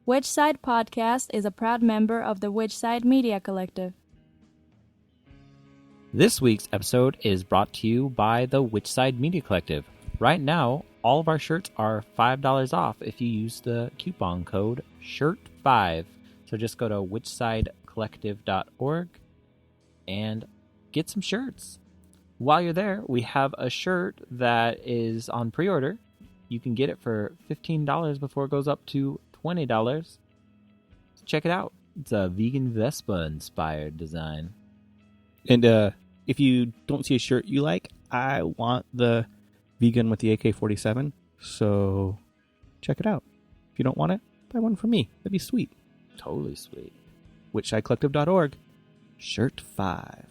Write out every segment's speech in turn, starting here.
Which Side Podcast is a proud member of the Which Side Media Collective. This week's episode is brought to you by the Which Side Media Collective. Right now, all of our shirts are $5 off if you use the coupon code SHIRT5. So just go to whichsidecollective.org and get some shirts. While you're there, we have a shirt that is on pre-order. You can get it for $15 before it goes up to $20. Check it out. It's a vegan Vespa-inspired design. And if you don't see a shirt you like, I want the vegan with the AK-47. So check it out. If you don't want it, buy one for me. That'd be sweet. Totally sweet. Whichsidecollective.org. Shirt 5.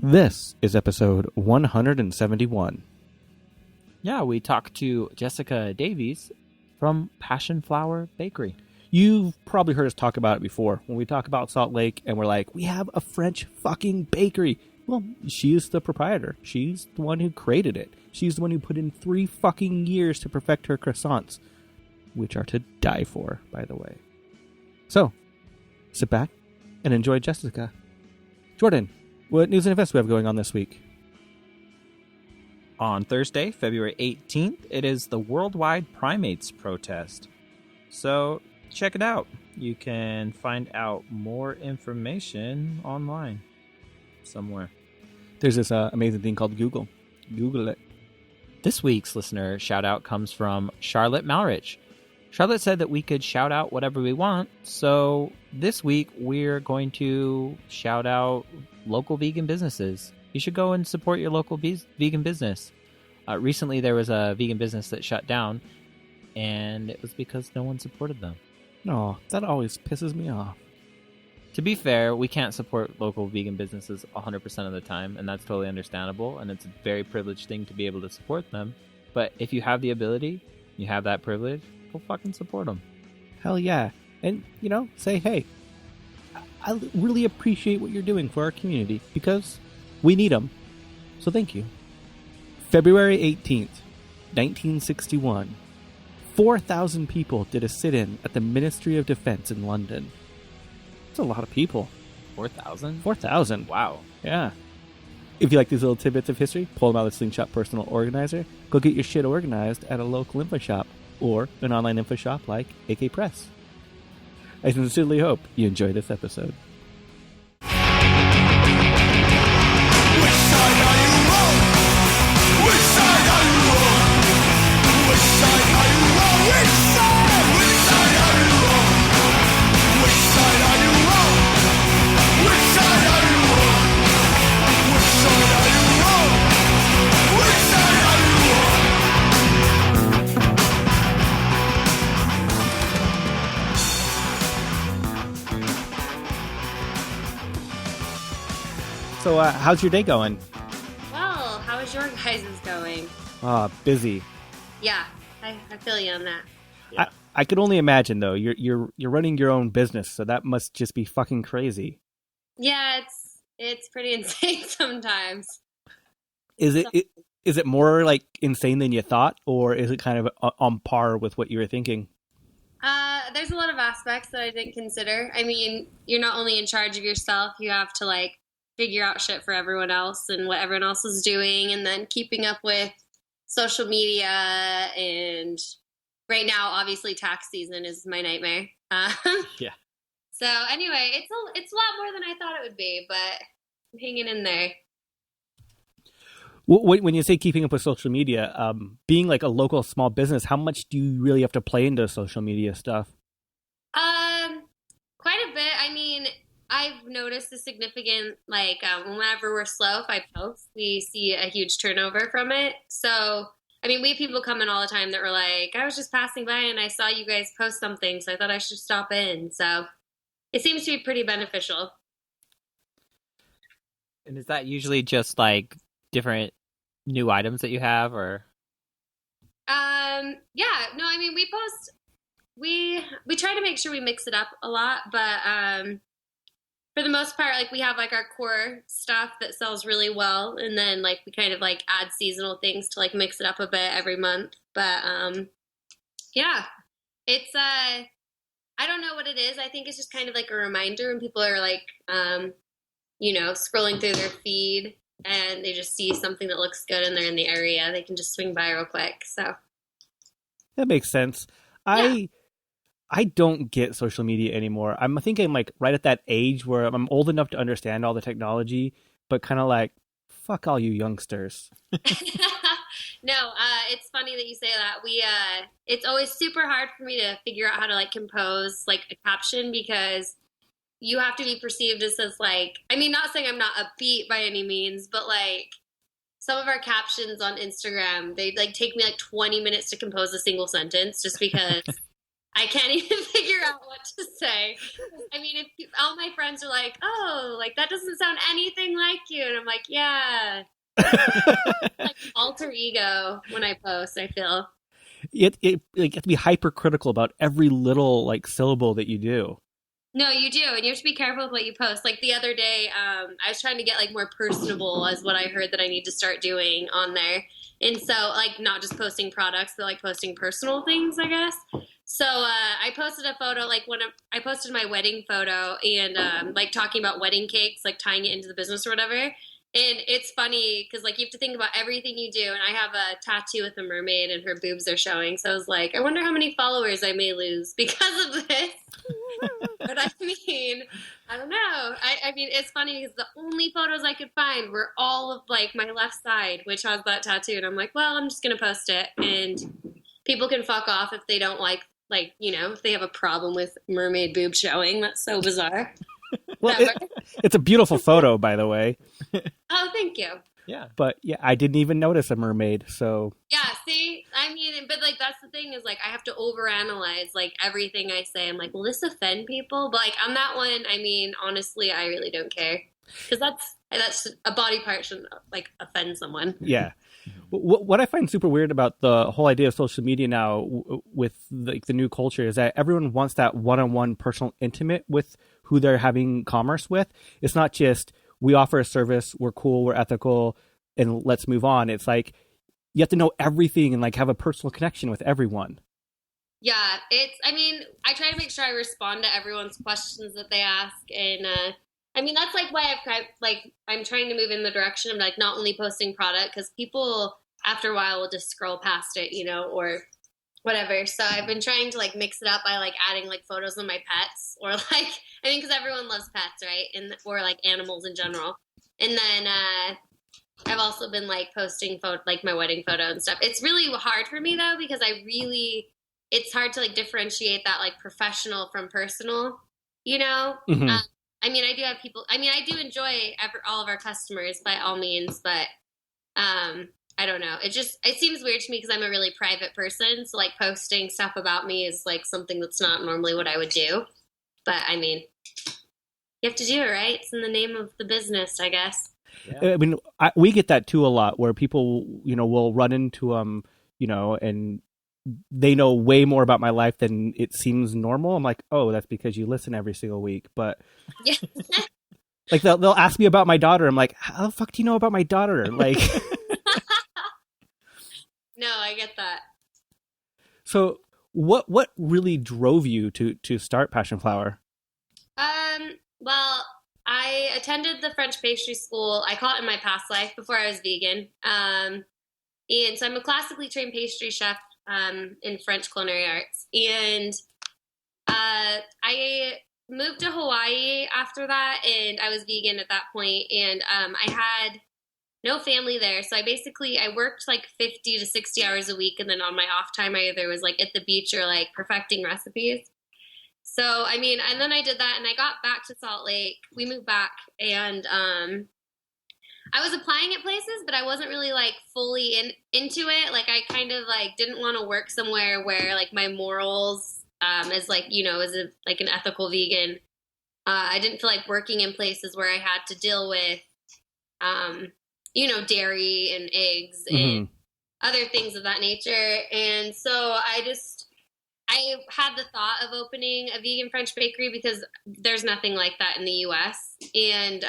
This is episode 171. Yeah, we talked to Jessica Davies from Passionflower Bakery. You've probably heard us talk about it before. When we talk about Salt Lake and we're like, we have a French fucking bakery. Well, she's the proprietor. She's the one who created it. She's the one who put in 3 fucking years to perfect her croissants, which are to die for, by the way. So, sit back and enjoy Jessica. Jordan, what news and events do we have going on this week? On Thursday, February 18th, it is the Worldwide Primates protest. So, check it out. You can find out more information online somewhere. There's this amazing thing called Google. Google it. This week's listener shout-out comes from Charlotte Malrich. Charlotte said that we could shout out whatever we want, so this week we're going to shout out local vegan businesses. You should go and support your local vegan business. Recently there was a vegan business that shut down, and it was because no one supported them. No, that always pisses me off. To be fair, we can't support local vegan businesses 100% of the time, and that's totally understandable, and it's a very privileged thing to be able to support them. But if you have the ability, you have that privilege, go fucking support them. Hell yeah. And, say, hey, I really appreciate what you're doing for our community because we need them. So thank you. February 18th, 1961. 4,000 people did a sit-in at the Ministry of Defense in London. That's a lot of people. 4,000? 4,000. Wow. Yeah. If you like these little tidbits of history, pull them out of the Slingshot Personal Organizer. Go get your shit organized at a local info shop or an online info shop like AK Press. I sincerely hope you enjoy this episode. Which side are you on? Which side are you on? Which side are you on? Which side? Which side are you on? Which side are you on? Which side are you on? Which side are you on? Which side are you on? So, how's your day going? Well, how is your guys' going? Busy. Yeah, I feel you on that. Yeah. I could only imagine though. You're running your own business, so that must just be fucking crazy. Yeah, it's pretty insane sometimes. Is it more like insane than you thought, or is it kind of on par with what you were thinking? There's a lot of aspects that I didn't consider. I mean, you're not only in charge of yourself, you have to figure out shit for everyone else and what everyone else is doing, and then keeping up with social media. And right now, obviously, tax season is my nightmare. Yeah. So anyway, it's a lot more than I thought it would be, but I'm hanging in there. When you say keeping up with social media, being like a local small business, how much do you really have to play into social media stuff? Quite a bit. I mean, I've noticed a significant, whenever we're slow, if I post, we see a huge turnover from it. So, I mean, we have people come in all the time that were like, I was just passing by and I saw you guys post something, so I thought I should stop in. So, it seems to be pretty beneficial. And is that usually just different new items that you have, or? Yeah, no, I mean, we post we try to make sure we mix it up a lot, but for the most part, like we have like our core stuff that sells really well, and then like we kind of like add seasonal things to like mix it up a bit every month. But yeah, it's I don't know what it is. I think it's just kind of like a reminder when people are like scrolling through their feed and they just see something that looks good and they're in the area, they can just swing by real quick. So that makes sense. Yeah. I don't get social media anymore. I think I'm like right at that age where I'm old enough to understand all the technology, but kind of like, fuck all you youngsters. No, it's funny that you say that. It's always super hard for me to figure out how to like compose like a caption, because you have to be perceived as like, I mean, not saying I'm not upbeat by any means, but like some of our captions on Instagram, they like take me like 20 minutes to compose a single sentence just because I can't even figure out what to say. I mean, if all my friends are like, oh, like that doesn't sound anything like you. And I'm like, yeah. Like alter ego when I post, I feel. Like, you have to be hypercritical about every little like syllable that you do. No, you do. And you have to be careful with what you post. Like the other day, I was trying to get like more personable as what I heard that I need to start doing on there. And so like not just posting products, but like posting personal things, I guess. So I posted a photo, like when I posted my wedding photo and like talking about wedding cakes, like tying it into the business or whatever. And it's funny because like you have to think about everything you do. And I have a tattoo with a mermaid and her boobs are showing. So I was like, I wonder how many followers I may lose because of this. But I mean, I don't know. I mean, it's funny because the only photos I could find were all of like my left side, which has that tattoo. And I'm like, well, I'm just going to post it. And people can fuck off if they don't like, if they have a problem with mermaid boob showing. That's so bizarre. Well, it's a beautiful photo, by the way. Oh, thank you. Yeah. But yeah, I didn't even notice a mermaid, so. Yeah, see? I mean, but like that's the thing is like I have to overanalyze like everything I say. I'm like, will this offend people? But like on that one, I mean, honestly, I really don't care. Because that's a body part shouldn't like offend someone. Yeah. What I find super weird about the whole idea of social media now with the new culture is that everyone wants that one-on-one personal intimate with who they're having commerce with. It's not just we offer a service, we're cool, we're ethical, and let's move on. It's like you have to know everything and like have a personal connection with everyone. Yeah, I mean, I try to make sure I respond to everyone's questions that they ask. And I mean, that's like why I'm trying to move in the direction of like not only posting product, because people after a while will just scroll past it, or whatever. So I've been trying to like mix it up by like adding like photos of my pets or like, I mean, because everyone loves pets, right? Or like animals in general. And then I've also been like posting like my wedding photo and stuff. It's really hard for me though, because it's hard to like differentiate that like professional from personal, Mm-hmm. I mean, I do have people, I mean, I do enjoy all of our customers by all means, but I don't know. It seems weird to me because I'm a really private person. So like posting stuff about me is like something that's not normally what I would do. But I mean, you have to do it, right? It's in the name of the business, I guess. Yeah. I mean, we get that too a lot where people, will run into and they know way more about my life than it seems normal. I'm like, oh, that's because you listen every single week. But yeah. Like they'll ask me about my daughter. I'm like, how the fuck do you know about my daughter? Like, no, I get that. So what really drove you to start Passionflower? Well, I attended the French pastry school. I call it in my past life before I was vegan. And so I'm a classically trained pastry chef in French culinary arts. And I moved to Hawaii after that, and I was vegan at that point. And I had no family there. So I worked like 50 to 60 hours a week. And then on my off time, I either was like at the beach or like perfecting recipes. So, I mean, and then I did that and I got back to Salt Lake. We moved back and I was applying at places, but I wasn't really like fully into it. Like I kind of like didn't want to work somewhere where like my morals as like, as like an ethical vegan. I didn't feel like working in places where I had to deal with, dairy and eggs and other things of that nature. And so I I had the thought of opening a vegan French bakery because there's nothing like that in the U.S. And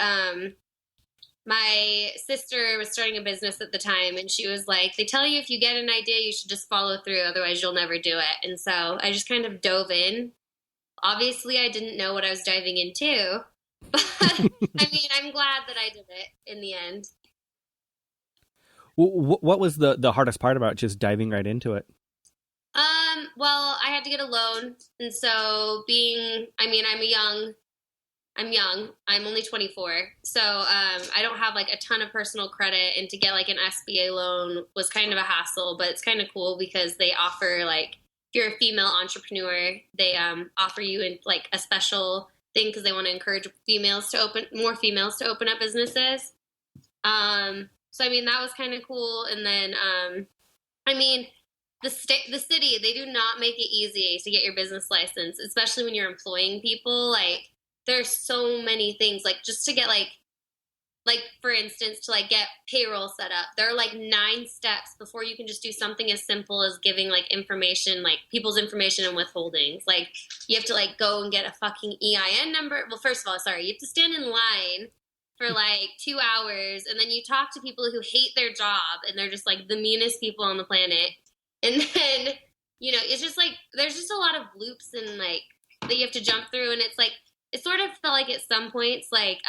my sister was starting a business at the time, and she was like, they tell you if you get an idea, you should just follow through. Otherwise, you'll never do it. And so I just kind of dove in. Obviously, I didn't know what I was diving into, but I mean, I'm glad that I did it in the end. What was the hardest part about just diving right into it? Well, I had to get a loan, and so I'm young. I'm only 24, so I don't have like a ton of personal credit, and to get like an SBA loan was kind of a hassle, but it's kind of cool because they offer, like, if you're a female entrepreneur, they offer you in like a special thing because they want to encourage more females to open up businesses. So I mean, that was kind of cool. And then I mean, the city, they do not make it easy to get your business license, especially when you're employing people. Like, there's so many things, like, just to get like for instance, to like get payroll set up, there are like 9 steps before you can just do something as simple as giving like information, like people's information and withholdings. Like, you have to like go and get a fucking EIN number. Well, first of all, sorry, you have to stand in line for like 2 hours, and then you talk to people who hate their job and they're just like the meanest people on the planet. And then, you know, it's just like, there's just a lot of loops and like that you have to jump through. And it's like, it sort of felt like at some points, like,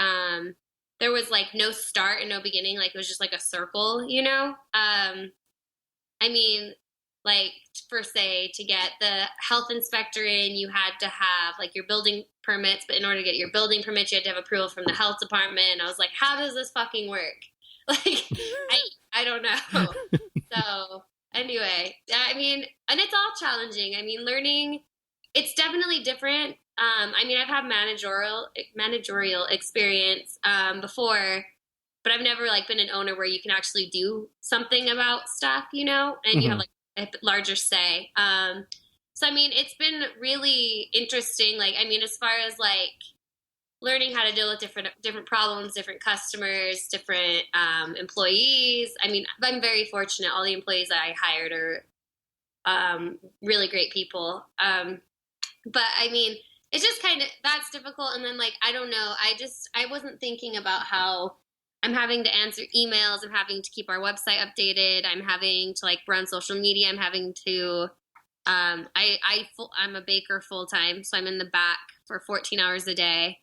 there was like no start and no beginning. Like, it was just like a circle, you know? I mean, like, for say, to get the health inspector in, you had to have like your building permits, but in order to get your building permits, you had to have approval from the health department. And I was like, how does this fucking work? Like, I don't know. So anyway, I mean, and it's all challenging. I mean, learning, it's definitely different. I mean, I've had managerial experience before, but I've never like been an owner where you can actually do something about stuff, you know, and you have like a larger say. So, I mean, it's been really interesting. Like, I mean, as far as like learning how to deal with different problems, different customers, different employees. I mean, I'm very fortunate. All the employees that I hired are really great people. But I mean, it's just kind of, that's difficult. And then like, I don't know. I wasn't thinking about how I'm having to answer emails. I'm having to keep our website updated. I'm having to like run social media. I'm having to, I'm a baker full time. So I'm in the back for 14 hours a day,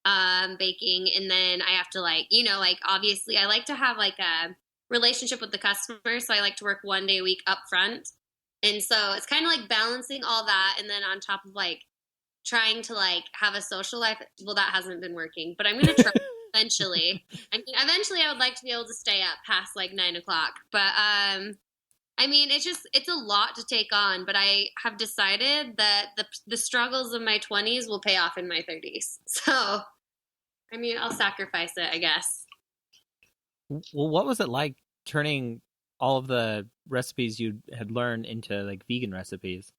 baking. And then I have to like, you know, like obviously I like to have like a relationship with the customer. So I like to work 1 day a week up front. And so it's kind of like balancing all that. And then on top of like trying to like have a social life. Well, that hasn't been working, but I'm going to try eventually. I mean, eventually I would like to be able to stay up past like 9 o'clock, but, I mean, it's a lot to take on, but I have decided that the struggles of my 20s will pay off in my 30s. So, I mean, I'll sacrifice it, I guess. Well, what was it like turning all of the recipes you had learned into like vegan recipes?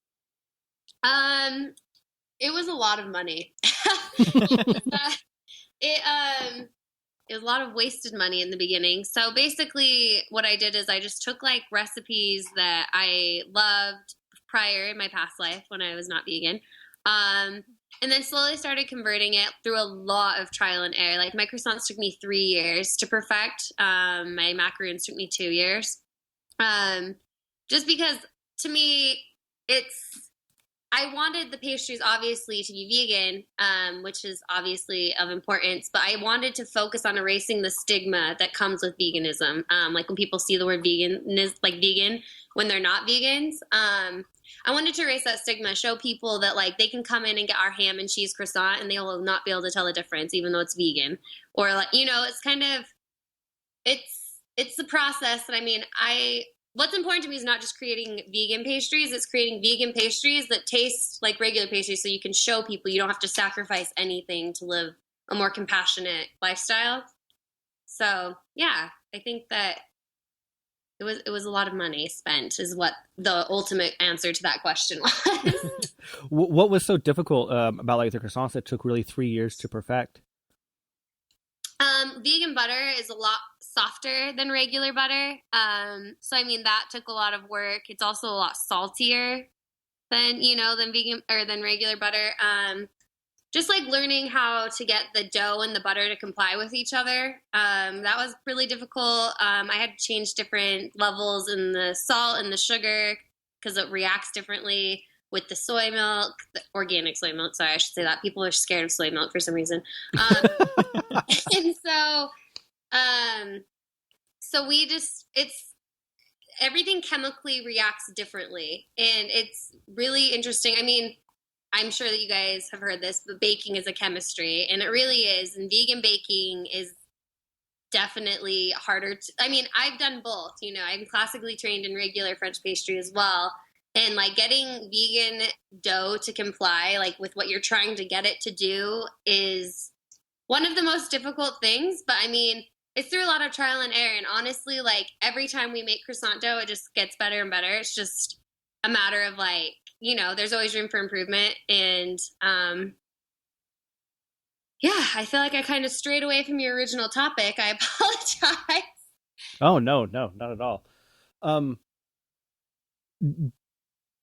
It was a lot of money. It was a lot of wasted money in the beginning. So basically what I did is I just took like recipes that I loved prior in my past life when I was not vegan. And then slowly started converting it through a lot of trial and error. Like my croissants took me 3 years to perfect. My macaroons took me 2 years. Just because to me, I wanted the pastries obviously to be vegan, which is obviously of importance, but I wanted to focus on erasing the stigma that comes with veganism. Like when people see the word vegan, like vegan, when they're not vegans, I wanted to erase that stigma, show people that like they can come in and get our ham and cheese croissant and they will not be able to tell the difference, even though it's vegan. Or like, you know, it's kind of, it's the process. And I mean, what's important to me is not just creating vegan pastries, it's creating vegan pastries that taste like regular pastries so you can show people you don't have to sacrifice anything to live a more compassionate lifestyle. So, yeah, I think that it was a lot of money spent is what the ultimate answer to that question was. What was so difficult about like the croissants that took really 3 years to perfect? Vegan butter is a lot softer than regular butter. So, I mean, that took a lot of work. It's also a lot saltier. than vegan or than regular butter. Just like learning how to get the dough and the butter to comply with each other. That was really difficult. I had to change different levels in the salt and the sugar because it reacts differently with the soy milk, the organic soy milk. Sorry, I should say that. People are scared of soy milk for some reason. And so everything chemically reacts differently. And it's really interesting. I mean, I'm sure that you guys have heard this, but baking is a chemistry, and it really is. And vegan baking is definitely harder. I've done both. I'm classically trained in regular French pastry as well. And like getting vegan dough to comply, like with what you're trying to get it to do, is one of the most difficult things. But I mean, it's through a lot of trial and error. And honestly, like every time we make croissant dough, it just gets better and better. It's just a matter of like, there's always room for improvement. And I feel like I kind of strayed away from your original topic. I apologize. Oh, no, not at all.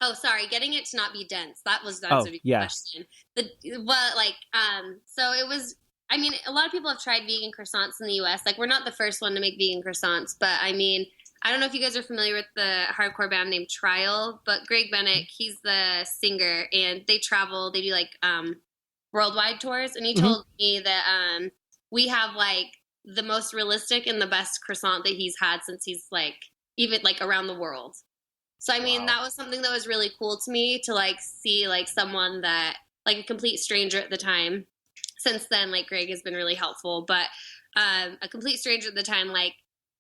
Oh, sorry. Getting it to not be dense. That was the answer to your question. So it was, a lot of people have tried vegan croissants in the U.S. Like, we're not the first one to make vegan croissants, but I don't know if you guys are familiar with the hardcore band named Trial, but Greg Bennick, he's the singer, and they travel, they do like worldwide tours, and he told me that we have like the most realistic and the best croissant that he's had since he's like, even like around the world. So, that was something that was really cool to me to like see like someone that like a complete stranger at the time. Since then, like Greg has been really helpful, but a complete stranger at the time, like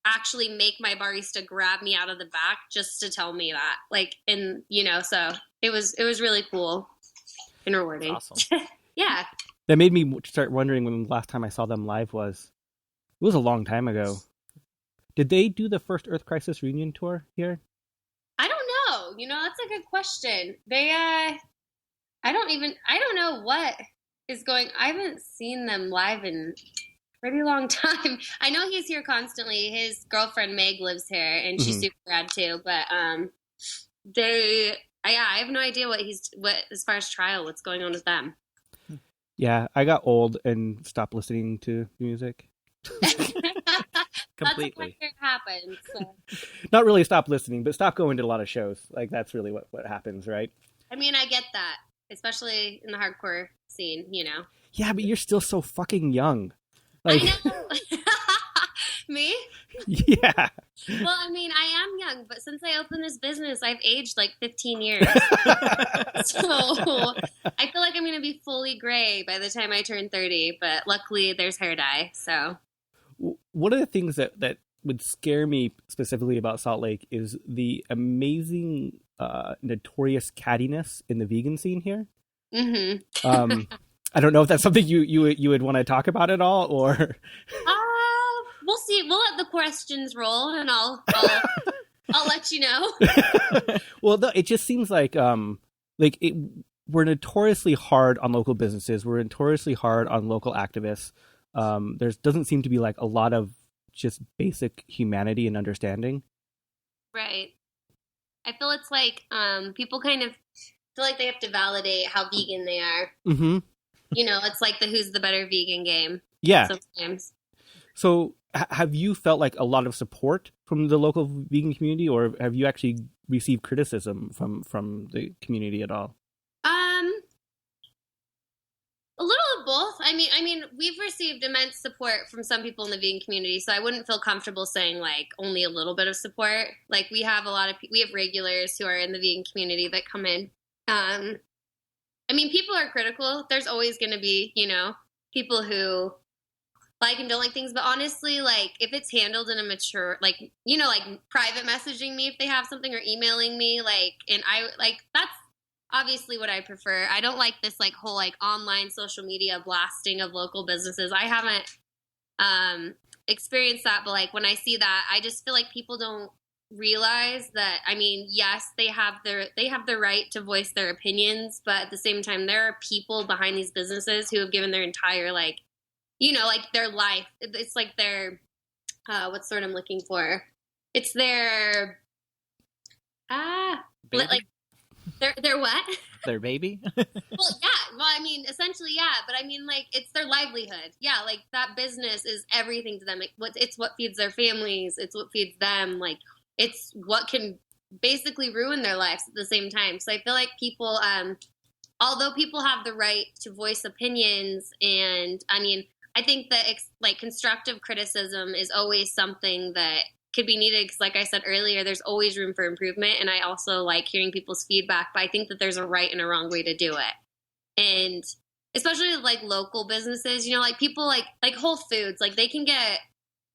actually make my barista grab me out of the back just to tell me that, like, and so it was really cool and rewarding. That's awesome. Yeah. That made me start wondering when the last time I saw them live was. It was a long time ago. Did they do the first Earth Crisis reunion tour here? I don't know. That's a good question. They, I don't know what is going. I haven't seen them live in a pretty long time. I know he's here constantly. His girlfriend Meg lives here, and she's super rad too. But I have no idea what as far as Trial, what's going on with them. Yeah, I got old and stopped listening to music. Completely. That's what happens. So. Not really stop listening, but stop going to a lot of shows. Like, that's really what happens, right? I get that, especially in the hardcore scene, Yeah, but you're still so fucking young. Like... I know. Me? Yeah. Well, I am young, but since I opened this business, I've aged like 15 years. So I feel like I'm going to be fully gray by the time I turn 30, but luckily there's hair dye, so... One of the things that would scare me specifically about Salt Lake is the amazing, notorious cattiness in the vegan scene here. Mm-hmm. I don't know if that's something you would want to talk about at all, or. We'll see. We'll let the questions roll, and I'll let you know. Well, no, it just seems like we're notoriously hard on local businesses. We're notoriously hard on local activists. There doesn't seem to be like a lot of just basic humanity and understanding. Right. I feel it's like people kind of feel like they have to validate how vegan they are. Mm-hmm. It's like the who's the better vegan game. Yeah. Sometimes. So have you felt like a lot of support from the local vegan community, or have you actually received criticism from the community at all? A little of both. We've received immense support from some people in the vegan community, so I wouldn't feel comfortable saying like only a little bit of support. Like we have we have regulars who are in the vegan community that come in. People are critical. There's always going to be, people who like and don't like things, but honestly, like if it's handled in a mature, like private messaging me if they have something, or emailing me, and I that's obviously what I prefer. I don't like this like whole like online social media blasting of local businesses. I haven't experienced that, but like when I see that, I just feel like people don't realize that, yes, they have the right to voice their opinions, but at the same time, there are people behind these businesses who have given their entire their life. It's like their what's the word I'm looking for? It's their They're what? Their baby? Well, yeah. Well, I mean, essentially, yeah. But I mean, like, it's their livelihood. Yeah, like, that business is everything to them. It's what feeds their families. It's what feeds them. Like, it's what can basically ruin their lives at the same time. So I feel like people, although people have the right to voice opinions, and, I mean, I think that, like, constructive criticism is always something that could be needed because, like I said earlier, there's always room for improvement. And I also like hearing people's feedback, but I think that there's a right and a wrong way to do it. And especially with, like, local businesses, you know, like, people like Whole Foods, like,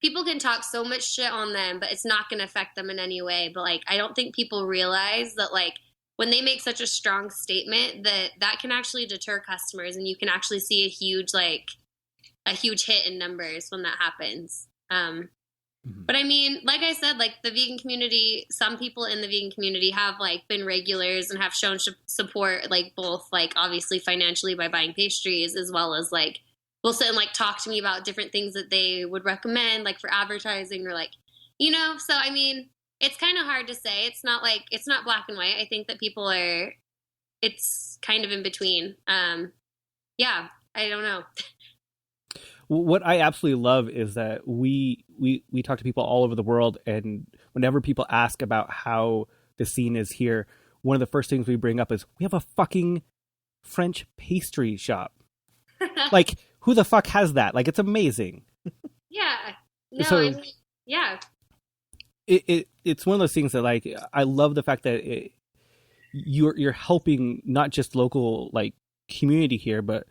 people can talk so much shit on them, but it's not going to affect them in any way. But, like, I don't think people realize that, like, when they make such a strong statement, that can actually deter customers, and you can actually see a huge hit in numbers when that happens. But I mean, like I said, like, the vegan community, some people in the vegan community have, like, been regulars and have shown support, like, both, like, obviously financially by buying pastries, as well as, like, will sit and, like, talk to me about different things that they would recommend, like, for advertising or, like, you know. So I mean, it's kind of hard to say. It's not black and white. I think that it's kind of in between. Yeah, I don't know. What I absolutely love is that we talk to people all over the world, and whenever people ask about how the scene is here, one of the first things we bring up is we have a fucking French pastry shop. Like, who the fuck has that? Like, it's amazing. Yeah. No, So, I mean, yeah. It's one of those things that, like, I love the fact that you're helping not just local, like, community here, but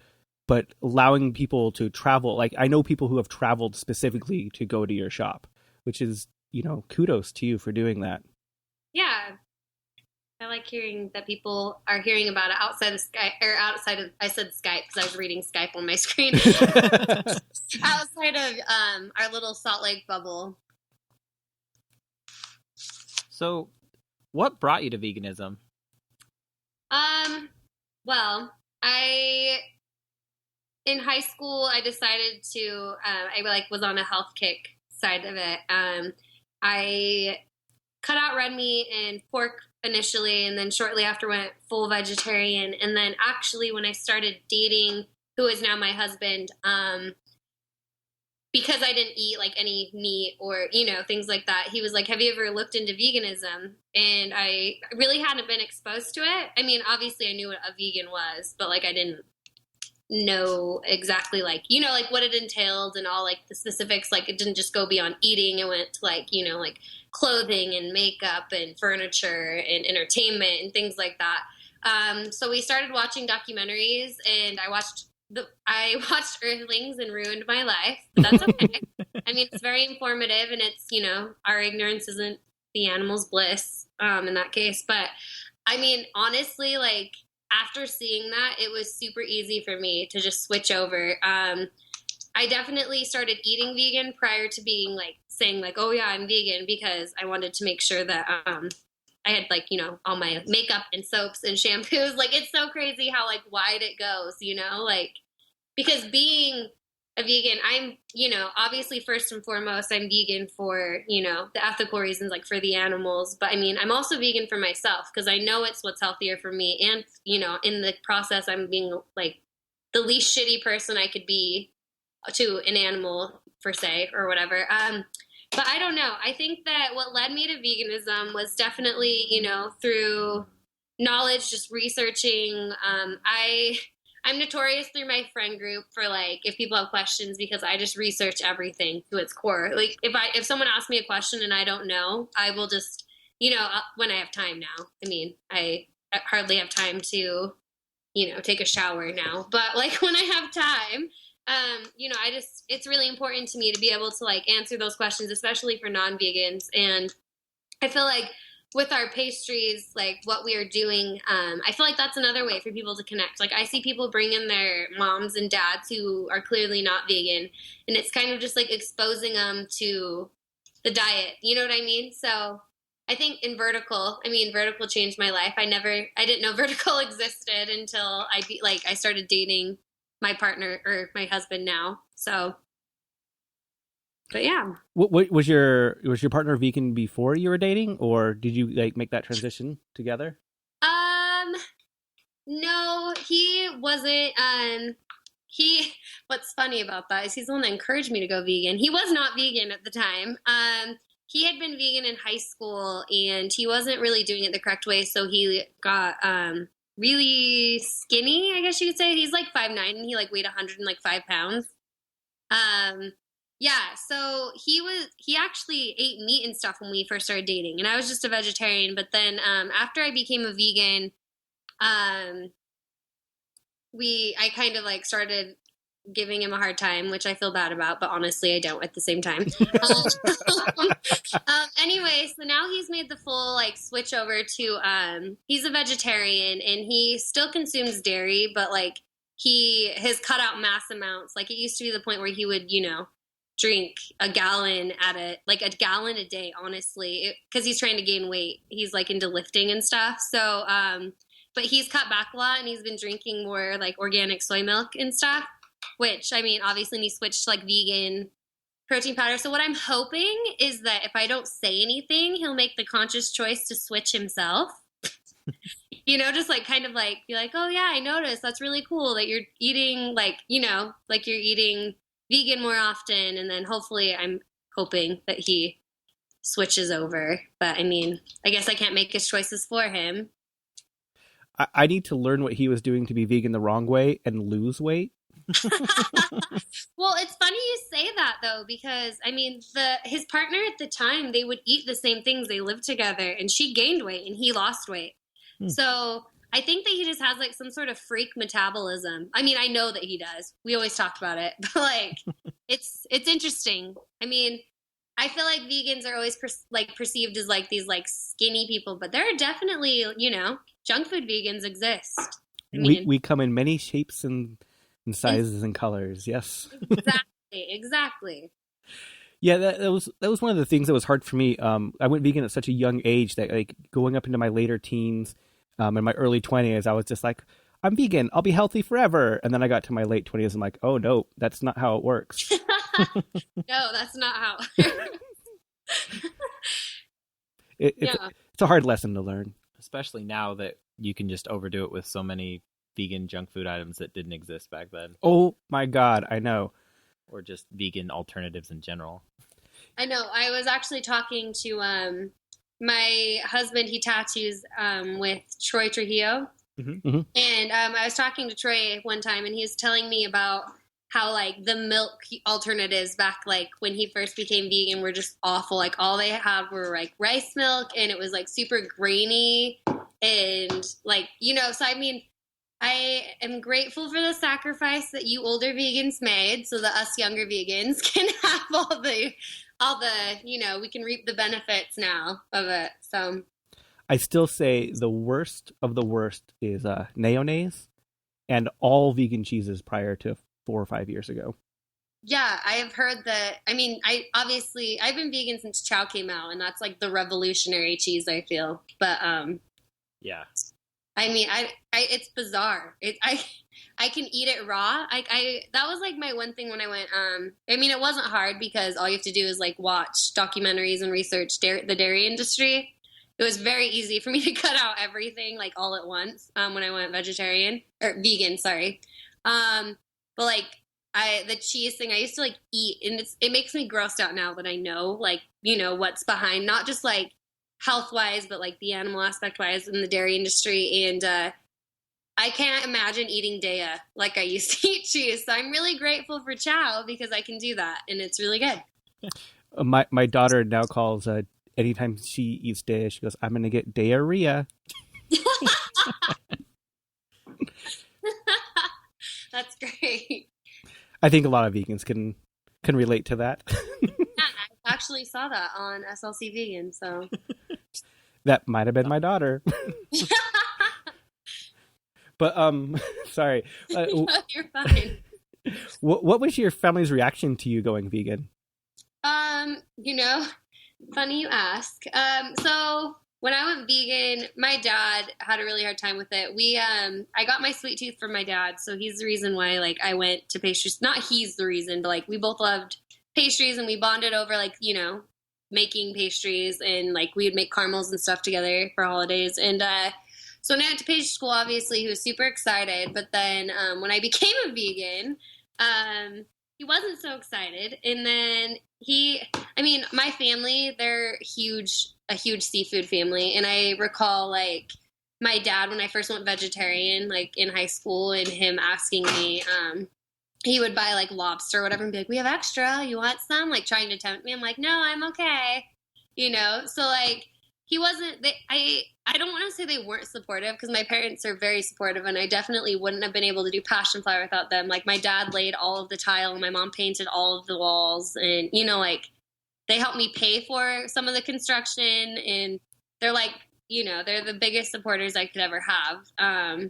allowing people to travel. Like, I know people who have traveled specifically to go to your shop, which is, you know, kudos to you for doing that. Yeah. I like hearing that people are hearing about it outside of Skype, or outside of, I said Skype because I was reading Skype on my screen. Outside of our little Salt Lake bubble. So, what brought you to veganism? Well, in high school, I decided to, I was on a health kick side of it. I cut out red meat and pork initially, and then shortly after went full vegetarian. And then actually when I started dating, who is now my husband, because I didn't eat, like, any meat or, you know, things like that, he was like, have you ever looked into veganism? And I really hadn't been exposed to it. I mean, obviously I knew what a vegan was, but, like, I didn't know exactly, like, you know, like, what it entailed and all, like, the specifics. Like, it didn't just go beyond eating. It went to, like, you know, like, clothing and makeup and furniture and entertainment and things like that. So we started watching documentaries, and I watched Earthlings and ruined my life, but that's okay. I mean, it's very informative, and it's, you know, our ignorance isn't the animal's bliss in that case. But I mean, honestly, like, after seeing that, it was super easy for me to just switch over. I definitely started eating vegan prior to being, like, saying, like, oh yeah, I'm vegan, because I wanted to make sure that I had, like, you know, all my makeup and soaps and shampoos. Like, it's so crazy how, like, wide it goes, you know, like, because being a vegan, I'm, you know, obviously first and foremost, I'm vegan for, you know, the ethical reasons, like, for the animals. But I mean, I'm also vegan for myself because I know it's what's healthier for me. And, you know, in the process, I'm being, like, the least shitty person I could be to an animal, per se, or whatever. But I don't know. I think that what led me to veganism was definitely, you know, through knowledge, just researching. I'm notorious through my friend group for, like, if people have questions, because I just research everything to its core. Like, if someone asks me a question and I don't know, I will just, you know, when I have time now. I mean, I hardly have time to, you know, take a shower now. But, like, when I have time, you know, it's really important to me to be able to, like, answer those questions, especially for non-vegans. And I feel like with our pastries, like, what we are doing, I feel like that's another way for people to connect. Like, I see people bring in their moms and dads who are clearly not vegan, and it's kind of just, like, exposing them to the diet. You know what I mean? So I think vertical changed my life. I didn't know vertical existed until I started dating my partner, or my husband now. So, but yeah. What was your partner vegan before you were dating, or did you, like, make that transition together? No, he wasn't. What's funny about that is he's the one that encouraged me to go vegan. He was not vegan at the time. He had been vegan in high school, and he wasn't really doing it the correct way, so he got really skinny, I guess you could say. He's like 5'9", and he like weighed 105 pounds. Yeah, so he actually ate meat and stuff when we first started dating, and I was just a vegetarian. But then after I became a vegan, I kind of like started giving him a hard time, which I feel bad about, but honestly I don't at the same time. Anyway, so now he's made the full like switch over to he's a vegetarian, and he still consumes dairy, but like he has cut out mass amounts. Like it used to be the point where he would, drink a gallon a day, honestly, because he's trying to gain weight. He's like into lifting and stuff. So but he's cut back a lot, and he's been drinking more like organic soy milk and stuff, which, I mean, obviously he switched to like vegan protein powder. So what I'm hoping is that if I don't say anything, he'll make the conscious choice to switch himself. Just like kind of like be like, oh yeah, I noticed. That's really cool that you're eating like you're eating vegan more often. And then hopefully I'm hoping that he switches over. But I mean, I guess I can't make his choices for him. I need to learn what he was doing to be vegan the wrong way and lose weight. Well, it's funny you say that though, because I mean, his partner at the time, they would eat the same things. They lived together, and she gained weight and he lost weight. So I think that he just has like some sort of freak metabolism. I mean, I know that he does. We always talk about it, but like, it's interesting. I mean, I feel like vegans are always perceived as like these like skinny people, but there are definitely, junk food vegans exist. I mean, we come in many shapes and sizes and colors. Yes. Exactly. Yeah, that was one of the things that was hard for me. I went vegan at such a young age that like going up into my later teens, in my early 20s, I was just like, I'm vegan, I'll be healthy forever. And then I got to my late 20s, I'm like, oh no, that's not how it works. No, that's not how it works. It's a hard lesson to learn. Especially now that you can just overdo it with so many vegan junk food items that didn't exist back then. Oh my God, I know. Or just vegan alternatives in general. I know. I was actually talking to my husband. He tattoos with Troy Trujillo. Mm-hmm. And I was talking to Troy one time, and he was telling me about how like the milk alternatives back like when he first became vegan were just awful. Like all they had were like rice milk, and it was like super grainy and like, so I mean, I am grateful for the sacrifice that you older vegans made so that us younger vegans can have all the we can reap the benefits now of it. So I still say the worst of the worst is mayonnaise and all vegan cheeses prior to 4 or 5 years ago. Yeah, I have heard that. I mean, I've been vegan since chow came out, and that's like the revolutionary cheese, I feel. But yeah. I mean, it's bizarre. I can eat it raw. That was like my one thing when I went. I mean, it wasn't hard because all you have to do is like watch documentaries and research the dairy industry. It was very easy for me to cut out everything like all at once when I went vegan. Sorry, but like the cheese thing I used to like eat, and it makes me grossed out now that I know like what's behind, not just like health-wise, but like the animal aspect-wise in the dairy industry. And I can't imagine eating Dea like I used to eat cheese. So I'm really grateful for chow because I can do that, and it's really good. My daughter now calls anytime she eats Dea, she goes, I'm going to get diarrhea. That's great. I think a lot of vegans can relate to that. Yeah, I actually saw that on SLC Vegan, so... That might have been my daughter. But, sorry. You're fine. What was your family's reaction to you going vegan? Funny you ask. So when I went vegan, my dad had a really hard time with it. I got my sweet tooth from my dad, so he's the reason why, like, I went to pastries. Not he's the reason, but, like, we both loved pastries, and we bonded over, like, making pastries, and like we would make caramels and stuff together for holidays. And So when I went to pastry school, obviously he was super excited. But then when I became a vegan, he wasn't so excited. And then my family, they're a huge seafood family. And I recall like my dad, when I first went vegetarian, like in high school, and him asking me, he would buy like lobster or whatever and be like, we have extra, you want some? Like trying to tempt me. I'm like, no, I'm okay. So like he wasn't, I don't want to say they weren't supportive, because my parents are very supportive, and I definitely wouldn't have been able to do Passionflower without them. Like my dad laid all of the tile and my mom painted all of the walls, and like they helped me pay for some of the construction, and they're like, they're the biggest supporters I could ever have.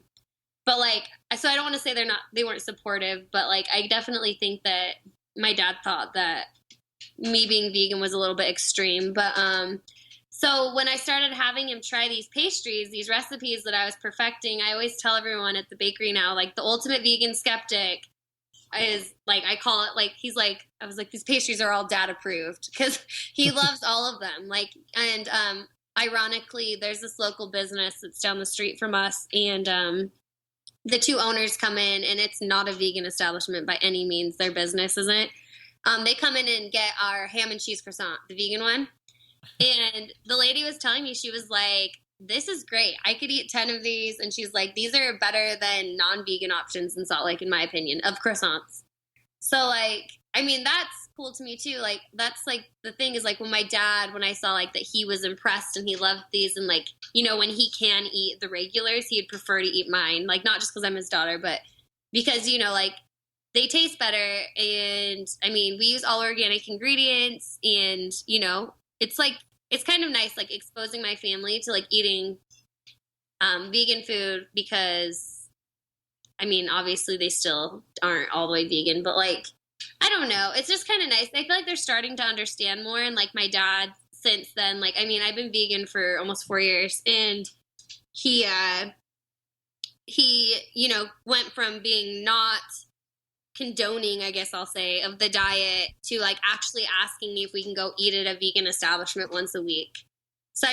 But like, so I don't want to say they weren't supportive, but like, I definitely think that my dad thought that me being vegan was a little bit extreme. But, so when I started having him try these pastries, these recipes that I was perfecting, I always tell everyone at the bakery now, like the ultimate vegan skeptic is like, I call it like, I was like, these pastries are all dad approved, because he loves all of them. Like, and, ironically, there's this local business that's down the street from us, and, the two owners come in, and it's not a vegan establishment by any means. Their business isn't. They come in and get our ham and cheese croissant, the vegan one. And the lady was telling me, she was like, this is great. I could eat 10 of these. And she's like, these are better than non-vegan options in Salt Lake, in my opinion, of croissants. So like, that's cool to me too. Like, that's like the thing is like when I saw like that he was impressed and he loved these, and like, when he can eat the regulars, he'd prefer to eat mine. Like, not just because I'm his daughter, but because, like they taste better. And we use all organic ingredients, and, it's like, it's kind of nice, like exposing my family to like eating vegan food, because obviously they still aren't all the way vegan, but like, I don't know. It's just kind of nice. I feel like they're starting to understand more. And like my dad, since then, like, I've been vegan for almost 4 years, and he went from being not condoning, I guess I'll say, of the diet to like actually asking me if we can go eat at a vegan establishment once a week. So,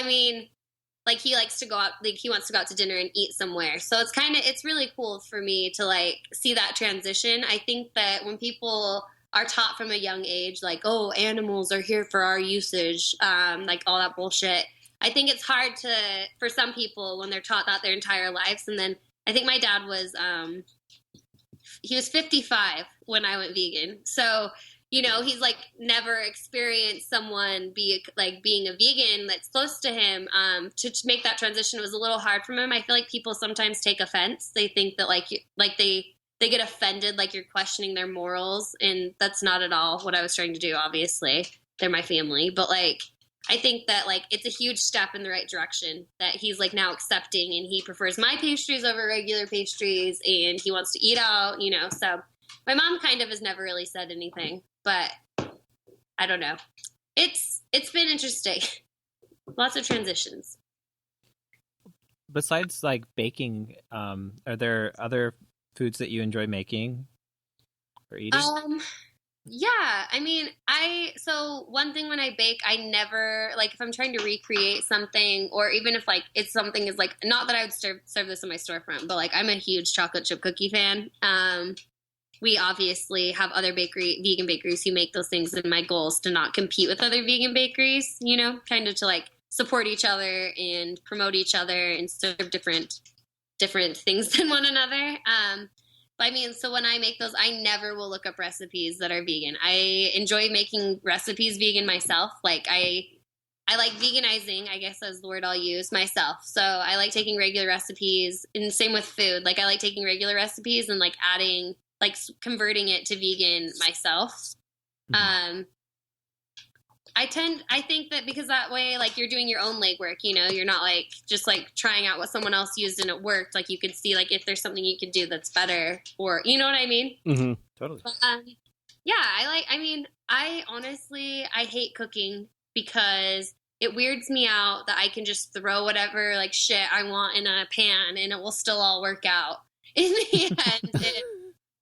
like he likes to go out, like he wants to go out to dinner and eat somewhere. So it's really cool for me to like see that transition. I think that when people are taught from a young age, like, oh, animals are here for our usage, like all that bullshit, I think it's hard for some people when they're taught that their entire lives. And then I think my dad was, he was 55 when I went vegan. So, he's like never experienced someone being a vegan that's close to him. To make that transition was a little hard for him. I feel like people sometimes take offense. They think that they get offended, like you're questioning their morals. And that's not at all what I was trying to do. Obviously they're my family, but like, I think that like, it's a huge step in the right direction that he's like now accepting, and he prefers my pastries over regular pastries, and he wants to eat out, so my mom kind of has never really said anything, but I don't know. It's been interesting. Lots of transitions. Besides like baking, are there other foods that you enjoy making or eating? Yeah, so one thing when I bake, I never, like, if I'm trying to recreate something, or even if, like, it's something is, like, not that I would serve this in my storefront, but, like, I'm a huge chocolate chip cookie fan. We obviously have other vegan bakeries who make those things, and my goal is to not compete with other vegan bakeries, kind of to, like, support each other and promote each other and serve different things than one another. But so when I make those, I never will look up recipes that are vegan. I enjoy making recipes vegan myself. Like I like veganizing, I guess is the word I'll use, myself. So I like taking regular recipes, and same with food. Like I like taking regular recipes and like adding, like converting it to vegan myself. Mm-hmm. I think that because that way, like you're doing your own legwork, you're not like just like trying out what someone else used and it worked. Like you could see like if there's something you could do that's better, or you know what I mean? Mm-hmm. Totally. But, yeah, I honestly hate cooking because it weirds me out that I can just throw whatever like shit I want in a pan and it will still all work out in the end.